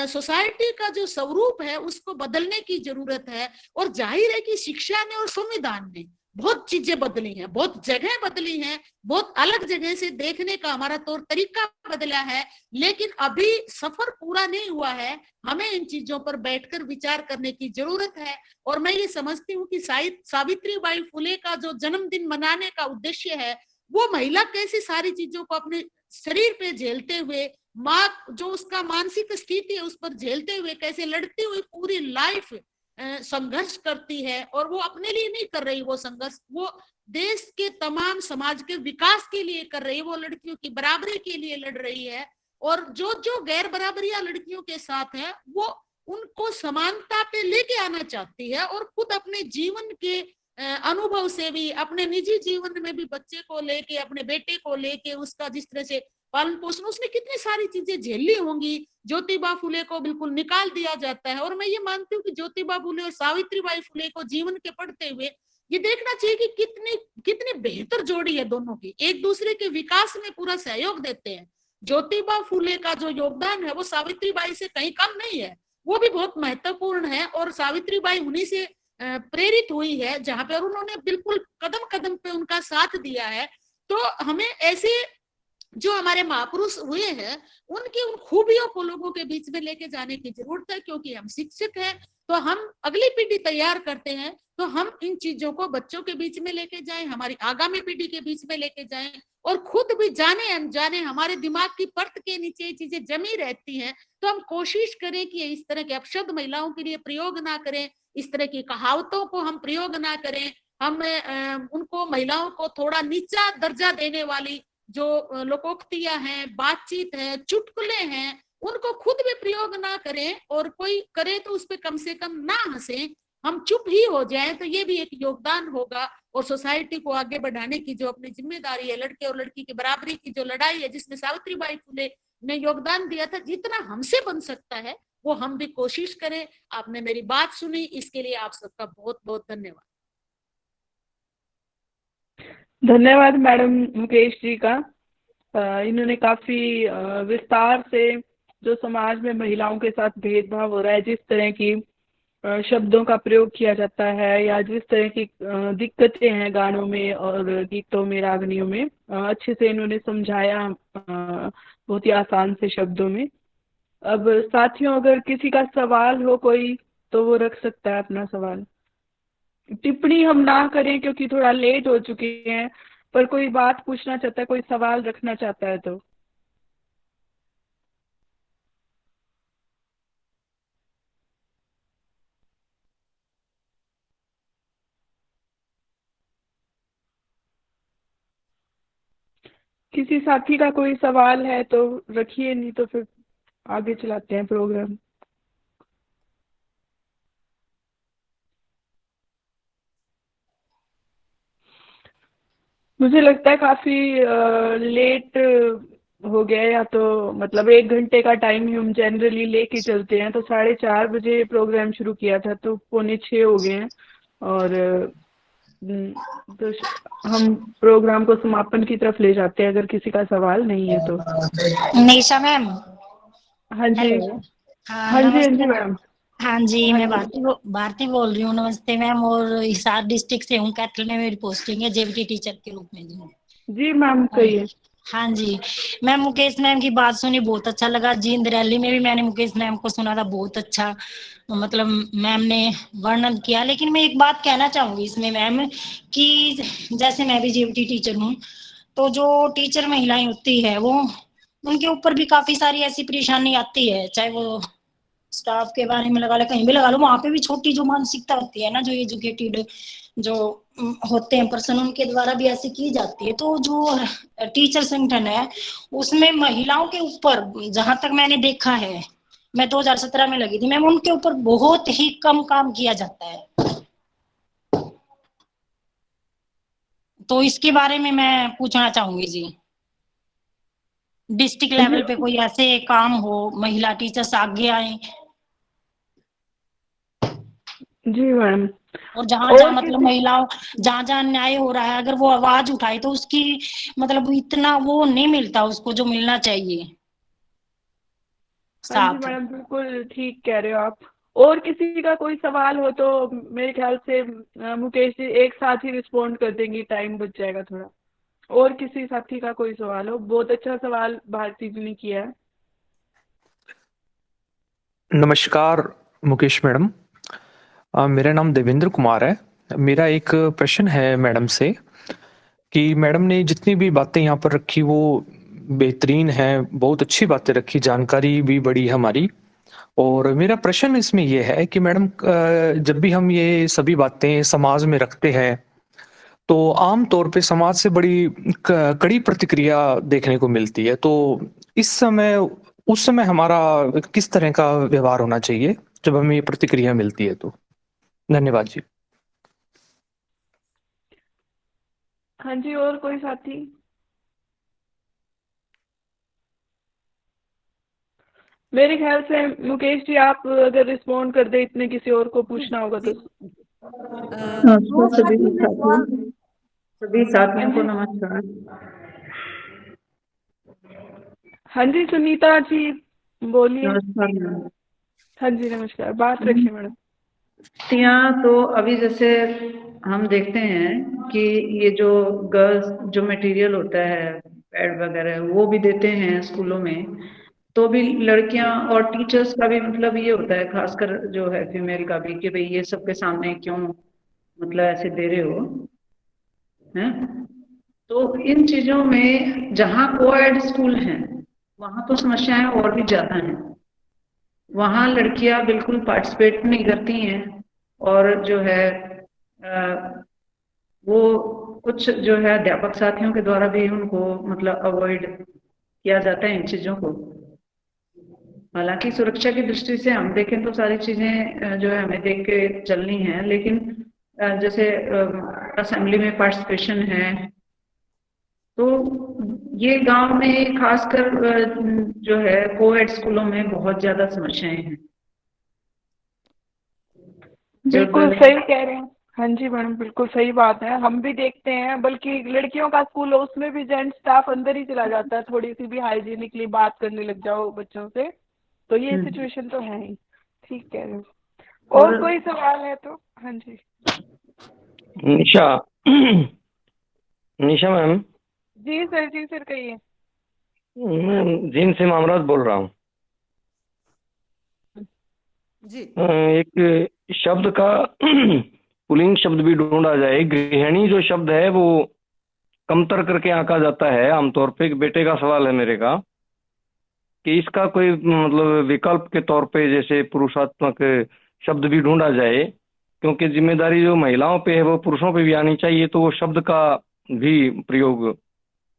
सोसाइटी का जो स्वरूप है उसको बदलने की जरूरत है। और जाहिर है कि शिक्षा ने और संविधान ने बहुत चीजें बदली हैं, बहुत जगह बदली हैं, बहुत अलग जगह से देखने का हमारा तौर तरीका बदला है, लेकिन अभी सफर पूरा नहीं हुआ है। हमें इन चीजों पर बैठकर विचार करने की जरूरत है। और मैं ये समझती हूँ कि सावित्रीबाई फुले का जो जन्मदिन मनाने का उद्देश्य है, वो महिला कैसे सारी चीजों को अपने शरीर पे झेलते हुए, माँ जो उसका मानसिक स्थिति है उस पर झेलते हुए कैसे लड़ती हुई पूरी लाइफ संघर्ष करती है। और वो अपने लिए नहीं कर रही वो संघर्ष, वो देश के तमाम समाज के विकास के लिए कर रही है, वो लड़कियों की बराबरी के लिए लड़ रही है। और जो जो गैर बराबरियां लड़कियों के साथ है वो उनको समानता पे लेके आना चाहती है। और खुद अपने जीवन के अनुभव से भी, अपने निजी जीवन में भी बच्चे को लेके, अपने बेटे को लेके उसका जिस तरह से पालन पोषण, उसने कितनी सारी चीजें झेली होंगी। ज्योतिबा फुले को बिल्कुल निकाल दिया जाता है। और मैं ये मानती हूँ कि ज्योतिबा फुले और सावित्रीबाई फुले को जीवन के पढ़ते हुए ये देखना चाहिए कि कितनी कितनी बेहतर जोड़ी है दोनों की, एक दूसरे के विकास में पूरा सहयोग देते हैं। ज्योतिबा फुले का जो योगदान है वो सावित्रीबाई से कहीं कम नहीं है, वो भी बहुत महत्वपूर्ण है। और सावित्रीबाई उन्हीं से प्रेरित हुई है जहां पर उन्होंने बिल्कुल कदम कदम पे उनका साथ दिया है। तो हमें ऐसे जो हमारे महापुरुष हुए हैं उनकी उन खूबियों को लोगों के बीच में लेके जाने की जरूरत है। क्योंकि हम शिक्षक हैं तो हम अगली पीढ़ी तैयार करते हैं, तो हम इन चीजों को बच्चों के बीच में लेके जाएं, हमारी आगामी पीढ़ी के बीच में लेके जाएं। और खुद भी जाने अनजाने हमारे दिमाग की परत के नीचे ये चीजें जमी रहती हैं, तो हम कोशिश करें कि इस तरह के अपशब्द महिलाओं के लिए प्रयोग ना करें, इस तरह की कहावतों को हम प्रयोग ना करें। हम उनको, महिलाओं को थोड़ा नीचा दर्जा देने वाली जो लोकोक्तियां हैं, बातचीत है, चुटकुले हैं, उनको खुद भी प्रयोग ना करें। और कोई करे तो उस पर कम से कम ना हंसे, हम चुप ही हो जाएं, तो ये भी एक योगदान होगा। और सोसाइटी को आगे बढ़ाने की जो अपनी जिम्मेदारी है, लड़के और लड़की की बराबरी की जो लड़ाई है जिसमें सावित्रीबाई फुले ने योगदान दिया था। जितना हमसे बन सकता है वो हम भी कोशिश करें। आपने मेरी बात सुनी, इसके लिए आप सबका बहुत बहुत धन्यवाद। धन्यवाद मैडम मुकेश जी का। इन्होंने काफी विस्तार से जो समाज में महिलाओं के साथ भेदभाव हो रहा है, जिस तरह की शब्दों का प्रयोग किया जाता है, या जिस तरह की दिक्कतें हैं गानों में और गीतों में, रागनियों में, अच्छे से इन्होंने समझाया बहुत ही आसान से शब्दों में। अब साथियों, अगर किसी का सवाल हो कोई, तो वो रख सकता है अपना सवाल। टिप्पणी हम ना करें क्योंकि थोड़ा लेट हो चुके हैं, पर कोई बात पूछना चाहता है, कोई सवाल रखना चाहता है तो। किसी साथी का कोई सवाल है तो रखिए, नहीं तो फिर आगे चलाते हैं प्रोग्राम। मुझे लगता है काफी लेट हो गया, या तो मतलब 1 घंटे का टाइम ही हम जनरली लेके चलते हैं, तो 4:30 बजे प्रोग्राम शुरू किया था, तो 5:45 हो गए हैं। और तो हम प्रोग्राम को समापन की तरफ ले जाते हैं, अगर किसी का सवाल नहीं है तो। निशा मैम। हाँ जी। हेलो। हाँ हाँ जी, हाँ नमस्ते जी मैम। मैम। हाँ जी, हाँ मैं जी। भारती बोल रही हूँ। नमस्ते मैम। और हिसार डिस्ट्रिक्ट से हूँ। कैथल में मेरी पोस्टिंग है जेबीटी टीचर के रूप में जी। जी मैम, हाँ सही है। हाँ जी। मैं मुकेश मैम की बात सुनी, बहुत अच्छा लगा। जींद रैली में भी मैंने मुकेश मैम को सुना था, बहुत अच्छा मतलब मैम ने वर्णन किया। लेकिन मैं एक बात कहना चाहूंगी इसमें मैम, कि जैसे मैं भी जेबीटी टीचर हूँ, तो जो टीचर महिलाएं होती है वो, उनके ऊपर भी काफी सारी ऐसी परेशानी आती है। चाहे वो स्टाफ के बारे में लगा लो, कहीं भी लगा लो, वहां पे भी छोटी जो मानसिकता होती है ना, जो एजुकेटेड जो होते हैं पर्सन, उनके द्वारा भी ऐसी की जाती है। तो जो टीचर संगठन है उसमें महिलाओं के ऊपर, जहां तक मैंने देखा है, मैं 2017 में लगी थी मैम, उनके ऊपर बहुत ही कम काम किया जाता है। तो इसके बारे में मैं पूछना चाहूंगी जी, डिस्ट्रिक्ट लेवल पे कोई ऐसे काम हो, महिला टीचर्स आगे आए। जी मैम। और जहां जहां और मतलब किसी महिलाओं, जहां जहां अन्याय हो रहा है, अगर वो आवाज उठाए तो उसकी मतलब इतना वो नहीं मिलता उसको जो मिलना चाहिए हाँ जी साथ। मैडम, बिल्कुल ठीक कह रहे हो आप। और किसी का कोई सवाल हो तो मेरे ख्याल से मुकेश जी एक साथ ही रिस्पॉन्ड कर देंगी, टाइम बच जाएगा थोड़ा। और किसी साथी का कोई सवाल हो? बहुत अच्छा सवाल भारती जी ने किया है। नमस्कार मुकेश मैडम। मेरा नाम देवेंद्र कुमार है। मेरा एक प्रश्न है मैडम से कि मैडम ने जितनी भी बातें यहाँ पर रखी वो बेहतरीन है, बहुत अच्छी बातें रखी, जानकारी भी बड़ी है हमारी। और मेरा प्रश्न इसमें ये है कि मैडम, जब भी हम ये सभी बातें समाज में रखते हैं तो आम तौर पे समाज से बड़ी कड़ी प्रतिक्रिया देखने को मिलती है। तो इस समय, उस समय हमारा किस तरह का व्यवहार होना चाहिए जब हमें ये प्रतिक्रिया मिलती है? तो धन्यवाद जी। हाँ जी, और कोई साथी? मेरे ख्याल से मुकेश जी आप अगर रिस्पॉन्ड कर दे, इतने किसी और को जी पूछना होगा जी। तो। दो नमस्कार सभी साथी ने साथियों, सवाल। सभी हाँ साथियों को जी। नमस्कार। हाँ जी, सुनीता जी बोलिए। नमस्कार मैम। हाँ जी, नमस्कार, बात रखिए मैडम। यहाँ तो अभी जैसे हम देखते हैं कि ये जो गर्ल्स जो मटेरियल होता है, पैड वगैरह, वो भी देते हैं स्कूलों में, तो भी लड़कियां और टीचर्स का भी मतलब ये होता है, खासकर जो है फीमेल का भी, कि भाई ये सबके सामने क्यों मतलब ऐसे दे रहे हो, हैं? तो इन चीजों में जहाँ कोएड स्कूल हैं वहां तो समस्याएं और भी ज्यादा हैं। वहां लड़कियां बिल्कुल पार्टिसिपेट नहीं करती हैं, और जो है वो कुछ जो है अध्यापक साथियों के द्वारा भी उनको मतलब अवॉइड किया जाता है इन चीजों को। हालांकि सुरक्षा की दृष्टि से हम देखें तो सारी चीजें जो है हमें देख के चलनी है, लेकिन जैसे असेंबली में पार्टिसिपेशन है, तो ये गांव में खासकर जो है कोएड स्कूलों में बहुत ज्यादा समस्याएं हैं। बिल्कुल सही कह रहे हैं। हाँ जी मैडम, बिल्कुल सही बात है। हम भी देखते हैं, बल्कि लड़कियों का स्कूल हो उसमें भी जेंट्स स्टाफ अंदर ही चला जाता है, थोड़ी सी भी हाइजीनिकली बात करने लग जाओ बच्चों से, तो ये सिचुएशन तो है ही। ठीक कह रहे हो। और कोई सवाल है तो? हाँ जी निशा निशा मैम, जी सर कहिए। मैं जींद से मामराज बोल रहा हूँ। जी एक शब्द का पुल्लिंग शब्द भी ढूंढा जाए। गृहिणी जो शब्द है वो कमतर करके आंका जाता है आमतौर पे। एक बेटे का सवाल है मेरे का कि इसका कोई मतलब विकल्प के तौर पे जैसे पुरुषात्मक शब्द भी ढूंढा जाए, क्योंकि जिम्मेदारी जो महिलाओं पे है वो पुरुषों पे भी आनी चाहिए, तो वो शब्द का भी प्रयोग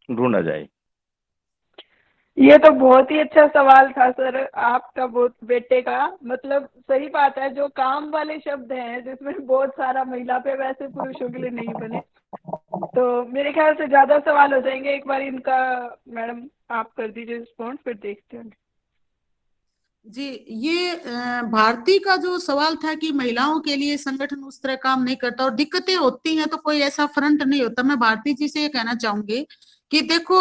ढूंढा जाए। ये तो बहुत ही अच्छा सवाल था सर आपका, बहुत बेटे का। मतलब सही बात है, जो काम वाले शब्द हैं जिसमें बहुत सारा महिला पे, वैसे पुरुषों के लिए नहीं बने। तो मेरे ख्याल से ज्यादा सवाल हो जाएंगे। एक बार इनका मैडम आप कर दीजिए रिस्पॉन्स, फिर देखते हैं। जी, ये भारती का जो सवाल था कि महिलाओं के लिए संगठन उस तरह काम नहीं करता और दिक्कतें होती हैं तो कोई ऐसा फ्रंट नहीं होता। मैं भारती जी से ये कहना चाहूंगी कि देखो,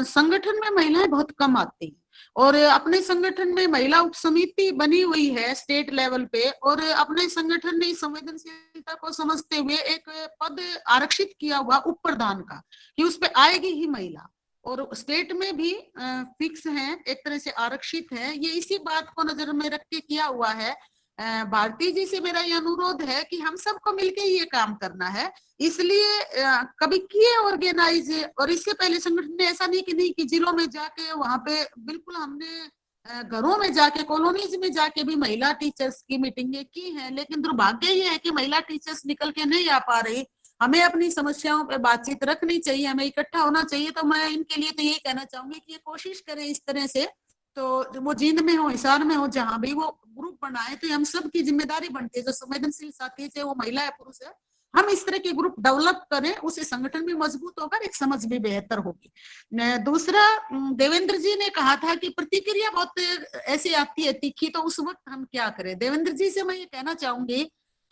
संगठन में महिलाएं बहुत कम आती हैं और अपने संगठन में महिला उप समिति बनी हुई है स्टेट लेवल पे, और अपने संगठन ने इस संवेदनशीलता को समझते हुए एक पद आरक्षित किया हुआ उप प्रधान का कि उस पे आएगी ही महिला, और स्टेट में भी फिक्स है, एक तरह से आरक्षित है। ये इसी बात को नजर में रख के किया हुआ है। भारती जी से मेरा ये अनुरोध है कि हम सबको मिलके ये काम करना है। इसलिए कभी किए ऑर्गेनाइज, और इससे पहले संगठन ने ऐसा नहीं कि जिलों में जाके वहां पे बिल्कुल हमने घरों में जाके कॉलोनीज में जाके भी महिला टीचर्स की मीटिंगें की हैं, लेकिन दुर्भाग्य ये है कि महिला टीचर्स निकल के नहीं आ पा रही। हमें अपनी समस्याओं पे बातचीत रखनी चाहिए, हमें इकट्ठा होना चाहिए। तो मैं इनके लिए तो यही कहना चाहूंगी कि ये कोशिश करें इस तरह से, तो वो जींद में हो, हिसार में हो, जहां भी वो ग्रुप बनाए, तो हम सब की जिम्मेदारी बनती है। जो संवेदनशील साथी, चाहे वो महिला है पुरुष है, हम इस तरह के ग्रुप डेवलप करें, उससे संगठन भी मजबूत होगा, एक समझ भी बेहतर होगी। दूसरा, देवेंद्र जी ने कहा था कि प्रतिक्रिया बहुत ऐसे आती है तीखी, तो उस वक्त हम क्या करें। देवेंद्र जी से मैं ये कहना चाहूंगी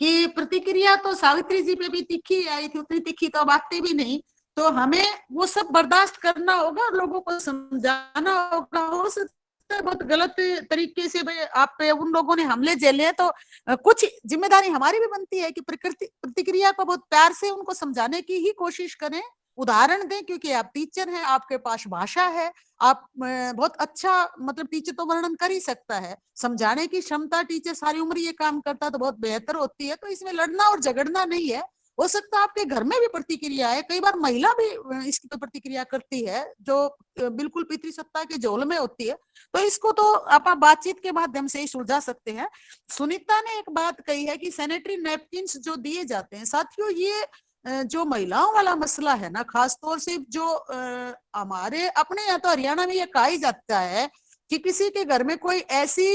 कि प्रतिक्रिया तो सावित्री जी पे भी तीखी आई थी, उतनी तीखी तो अब आती भी नहीं। तो हमें वो सब बर्दाश्त करना होगा और लोगों को समझाना होगा। हो सकता है बहुत गलत तरीके से भाई आप पे उन लोगों ने हमले झेले हैं, तो कुछ जिम्मेदारी हमारी भी बनती है कि प्रतिक्रिया को बहुत प्यार से उनको समझाने की ही कोशिश करें, उदाहरण दें, क्योंकि आप टीचर हैं, आपके पास भाषा है, आप बहुत अच्छा, मतलब टीचर तो वर्णन कर ही सकता है, समझाने की क्षमता, टीचर सारी उम्र ये काम करता तो बहुत बेहतर होती है। तो इसमें लड़ना और झगड़ना नहीं है। हो सकता है आपके घर में भी प्रतिक्रिया है, कई बार महिला भी इसकी तो प्रतिक्रिया करती है जो बिल्कुल पितृसत्ता के झोल में होती है। तो इसको तो आप बातचीत के माध्यम से ही सुलझा सकते हैं। सुनीता ने एक बात कही है कि सैनिटरी नैपकिन्स जो दिए जाते हैं, साथियों ये जो महिलाओं वाला मसला है ना, खासतौर से जो हमारे अपने यहाँ तो हरियाणा में ये कहा ही जाता है कि किसी के घर में कोई ऐसी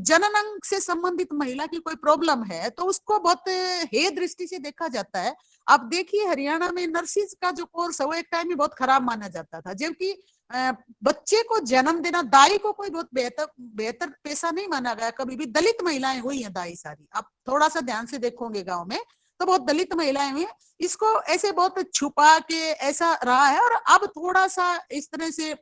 जनन अंग से संबंधित महिला की कोई प्रॉब्लम है तो उसको बहुत हे दृष्टि से देखा जाता है। आप देखिए हरियाणा में नर्सिंग का जो कोर्स है वो एक टाइम में बहुत खराब माना जाता था, जबकि बच्चे को जन्म देना दाई को कोई बहुत बेहतर पेशा नहीं माना गया कभी भी। दलित महिलाएं हुई हैं दाई सारी, आप थोड़ा सा ध्यान से देखोगे गाँव में तो बहुत दलित महिलाएं हुई हैं। इसको ऐसे बहुत छुपा के ऐसा रहा है, और अब थोड़ा सा इस तरह से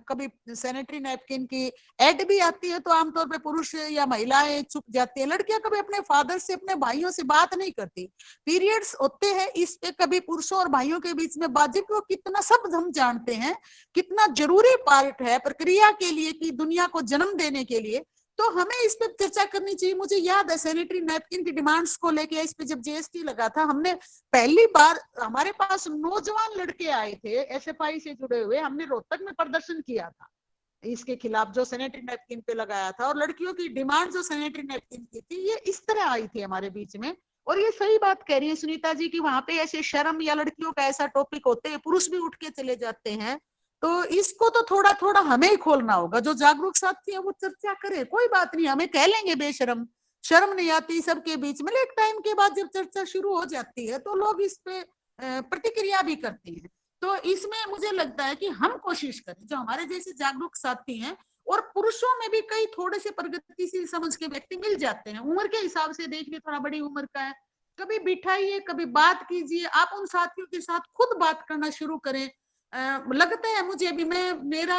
कभी सैनिटरी नैपकिन की एड भी आती है तो आमतौर पे पुरुष या महिलाएं चुप जाती है। लड़कियां कभी अपने फादर से, अपने भाइयों से बात नहीं करती। पीरियड्स होते हैं, इस पे कभी पुरुषों और भाइयों के बीच में बात, जबकि वो कितना सब हम जानते हैं कितना जरूरी पार्ट है प्रक्रिया के लिए कि दुनिया को जन्म देने के लिए। तो हमें इस पे चर्चा करनी चाहिए। मुझे याद है सैनिटरी नैपकिन की डिमांड्स को लेके इस पे जब जीएसटी लगा था, हमने पहली बार हमारे पास नौजवान लड़के आए थे एसएफआई से जुड़े हुए, हमने रोहतक में प्रदर्शन किया था इसके खिलाफ जो सैनिटरी नैपकिन पे लगाया था, और लड़कियों की डिमांड जो सैनिटरी नैपकिन की थी ये इस तरह आई थी हमारे बीच में। और ये सही बात कह रही है सुनीता जी की वहां पे ऐसे शर्म या लड़कियों का ऐसा टॉपिक होते हैं, पुरुष भी उठ के चले जाते हैं। तो इसको तो थोड़ा थोड़ा हमें ही खोलना होगा। जो जागरूक साथी है वो चर्चा करे, कोई बात नहीं, हमें कह लेंगे बेशरम, शर्म नहीं आती सबके बीच में। एक टाइम के बाद जब चर्चा शुरू हो जाती है तो लोग इस पे प्रतिक्रिया भी करते हैं। तो इसमें मुझे लगता है कि हम कोशिश करें, जो हमारे जैसे जागरूक साथी हैं, और पुरुषों में भी कई थोड़े से प्रगतिशील समझ के व्यक्ति मिल जाते हैं, उम्र के हिसाब से देखिए, थोड़ा बड़ी उम्र का है, कभी बिठाइए, कभी बात कीजिए, आप उन साथियों के साथ खुद बात करना शुरू करें। लगता है मुझे अभी मेरा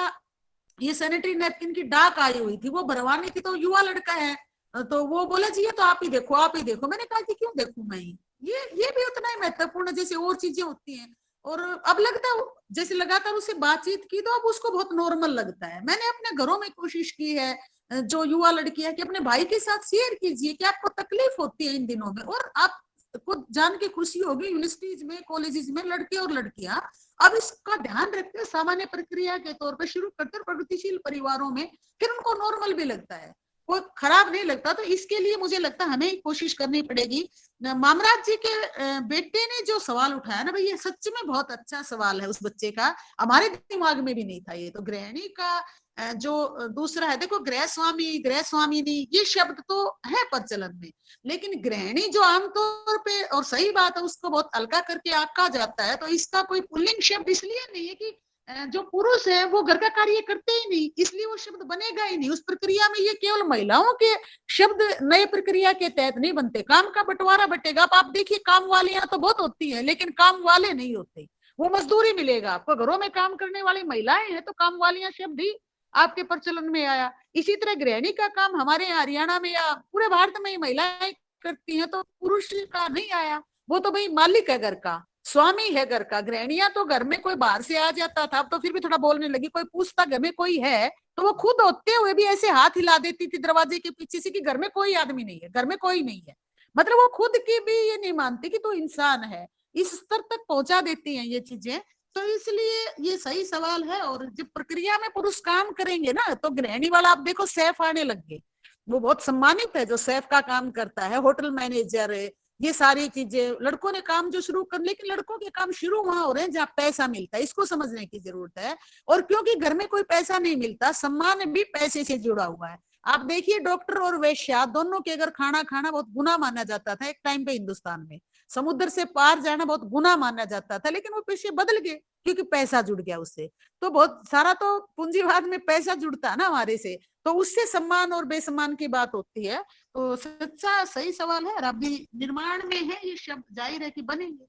ये सैनिटरी नैपकिन की डाक आई हुई थी, वो भरवानी थी, तो युवा लड़का है, तो वो बोला जी ये तो आप ही देखो, आप ही देखो। मैंने कहा कि क्यों देखूं मैं, ये भी उतना ही महत्वपूर्ण जैसे और चीजें होती हैं। और अब लगता है जैसे लगातार उससे बातचीत की तो अब उसको बहुत नॉर्मल लगता है। मैंने अपने घरों में कोशिश की है, जो युवा लड़की है, कि अपने भाई के साथ शेयर कीजिए कि आपको तकलीफ होती है इन दिनों में, और आपको जान के खुशी होगी यूनिवर्सिटीज में, कॉलेजेस में लड़के और लड़कियां अब इसका ध्यान रखते हैं, सामान्य प्रक्रिया के तौर पर शुरू करते हैं, प्रगतिशील परिवारों में फिर उनको नॉर्मल भी लगता है, कोई खराब नहीं लगता। तो इसके लिए मुझे लगता है हमें कोशिश करनी पड़ेगी। मामराज जी के बेटे ने जो सवाल उठाया ना भाई, ये सच में बहुत अच्छा सवाल है उस बच्चे का, हमारे दिमाग में भी नहीं था ये। तो गृहिणी का जो दूसरा है, देखो गृह स्वामी, गृह स्वामिनी, ये शब्द तो है प्रचलन में, लेकिन गृहिणी जो आमतौर पे, और सही बात है, उसको बहुत हल्का करके आका जाता है, तो इसका कोई पुल्लिंग शब्द इसलिए नहीं है कि जो पुरुष है वो घर का कार्य करते ही नहीं, इसलिए वो शब्द बनेगा ही नहीं उस प्रक्रिया में। ये केवल महिलाओं के शब्द नए प्रक्रिया के तहत नहीं बनते, काम का बंटवारा बटेगा। अब आप देखिए, काम वालियां तो बहुत होती हैं, लेकिन काम वाले नहीं होते, वो मजदूरी मिलेगा आपको। घरों में काम करने वाली महिलाएं हैं, तो काम वालियां शब्द ही आपके प्रचलन में आया। इसी तरह गृहिणी का काम हमारे यहाँ हरियाणा में या पूरे भारत में महिलाएं करती हैं, तो पुरुष का नहीं आया, वो तो भाई मालिक है घर का, स्वामी है घर का। गृहिणियां तो घर में कोई बाहर से आ जाता था, अब तो फिर भी थोड़ा बोलने लगी, कोई पूछता घर में कोई है, तो वो खुद होते हुए भी ऐसे हाथ हिला देती थी दरवाजे के पीछे से कि घर में कोई आदमी नहीं है, घर में कोई नहीं है। मतलब वो खुद की भी ये नहीं मानती कि तू इंसान है, इस स्तर तक पहुंचा देती हैं ये चीजें। तो इसलिए ये सही सवाल है। और जब प्रक्रिया में पुरुष काम करेंगे ना, तो गृहिणी वाला आप देखो सैफ आने लग गए, वो बहुत सम्मानित है जो सैफ का काम करता है, होटल मैनेजर है, ये सारी चीजें। लड़कों ने काम जो शुरू कर, लेकिन लड़कों के काम शुरू वहां हो रहे हैं जहाँ पैसा मिलता है, इसको समझने की जरूरत है। और क्योंकि घर में कोई पैसा नहीं मिलता, सम्मान भी पैसे से जुड़ा हुआ है। आप देखिए, डॉक्टर और वेश्या दोनों के अगर खाना खाना बहुत गुनाह माना जाता था एक टाइम पे हिंदुस्तान में, समुद्र से पार जाना बहुत गुनाह माना जाता था, लेकिन वो पेशे बदल गए क्योंकि पैसा जुड़ गया उससे। तो बहुत सारा तो पूंजीवाद में पैसा जुड़ता है ना हमारे से, तो उससे सम्मान और बेसम्मान की बात होती है। तो सच्चा सही सवाल है, और अभी निर्माण में है ये शब्द, जाहिर है कि बनेंगे।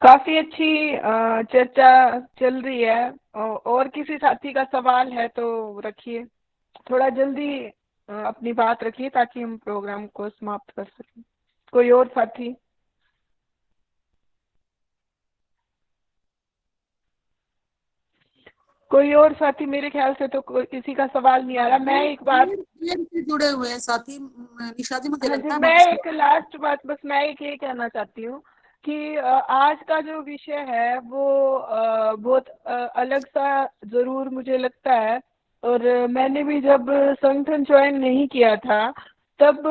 काफी अच्छी चर्चा चल रही है। और किसी साथी का सवाल है तो रखिए, थोड़ा जल्दी अपनी बात रखिए ताकि हम प्रोग्राम को समाप्त कर सकें। कोई और साथी? कोई और साथी? मेरे ख्याल से तो किसी का सवाल नहीं आ रहा। मैं एक बात से जुड़े हुए हैं साथी, निशा जी, मुझे लगता है मैं एक लास्ट बात, बस मैं एक ये कहना चाहती हूँ कि आज का जो विषय है वो बहुत अलग सा जरूर मुझे लगता है। और मैंने भी जब संगठन ज्वाइन नहीं किया था तब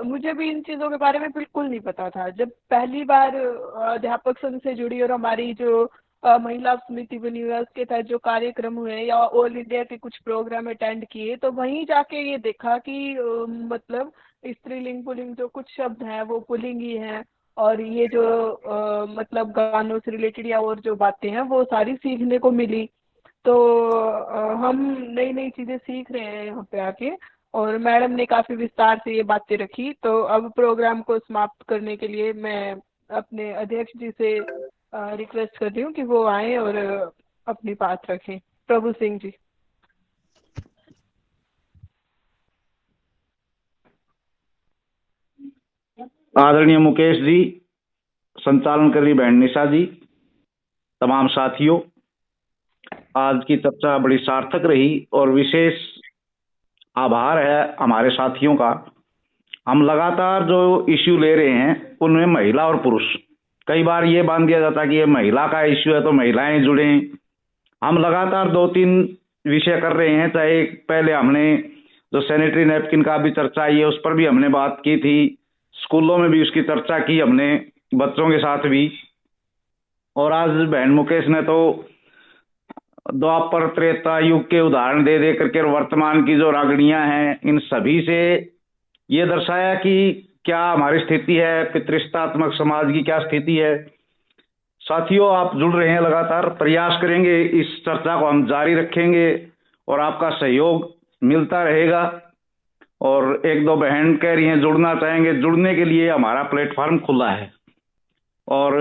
मुझे भी इन चीज़ों के बारे में बिल्कुल नहीं पता था। जब पहली बार अध्यापक संघ से जुड़ी और हमारी जो महिला समिति बनी हुई है उसके तहत जो कार्यक्रम हुए या ऑल इंडिया के कुछ प्रोग्राम अटेंड किए, तो वहीं जाके ये देखा कि मतलब स्त्रीलिंग पुल्लिंग जो कुछ शब्द हैं वो पुल्लिंग ही हैं, और ये जो मतलब गानों से रिलेटेड या और जो बातें हैं वो सारी सीखने को मिली। तो हम नई नई चीज़ें सीख रहे हैं यहाँ पे आके, और मैडम ने काफ़ी विस्तार से ये बातें रखी। तो अब प्रोग्राम को समाप्त करने के लिए मैं अपने अध्यक्ष जी से रिक्वेस्ट कर रही हूँ कि वो आए और अपनी बात रखें। प्रभु सिंह जी। आदरणीय मुकेश जी, संचालन कर रही बहन निशा जी, तमाम साथियों, आज की चर्चा बड़ी सार्थक रही और विशेष आभार है हमारे साथियों का। हम लगातार जो इश्यू ले रहे हैं उनमें महिला और पुरुष, कई बार ये बांध दिया जाता है कि ये महिला का इश्यू है तो महिलाएं जुड़े। हम लगातार 2-3 विषय कर रहे हैं, चाहे पहले हमने जो सैनिटरी नैपकिन का भी चर्चा आई है उस पर भी हमने बात की थी, स्कूलों में भी उसकी चर्चा की हमने बच्चों के साथ भी, और आज बहन मुकेश ने तो द्वापर त्रेता युग के उदाहरण दे दे करके वर्तमान की जो रागणियां हैं इन सभी से ये दर्शाया कि क्या हमारी स्थिति है, पितृष्टात्मक समाज की क्या स्थिति है। साथियों, आप जुड़ रहे हैं, लगातार प्रयास करेंगे, इस चर्चा को हम जारी रखेंगे और आपका सहयोग मिलता रहेगा। और एक दो बहन कह रही हैं जुड़ना चाहेंगे, जुड़ने के लिए हमारा प्लेटफॉर्म खुला है और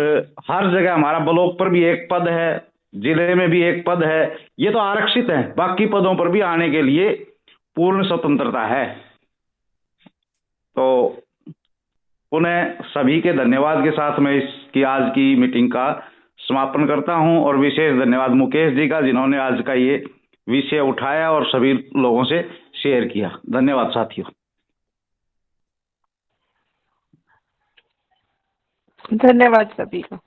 हर जगह हमारा ब्लॉक पर भी एक पद है, जिले में भी एक पद है, ये तो आरक्षित है, बाकी पदों पर भी आने के लिए पूर्ण स्वतंत्रता है। तो पुनः सभी के धन्यवाद के साथ मैं इसकी आज की मीटिंग का समापन करता हूं और विशेष धन्यवाद मुकेश जी का, जिन्होंने आज का ये विषय उठाया और सभी लोगों से शेयर किया। धन्यवाद साथियों। धन्यवाद सभी का।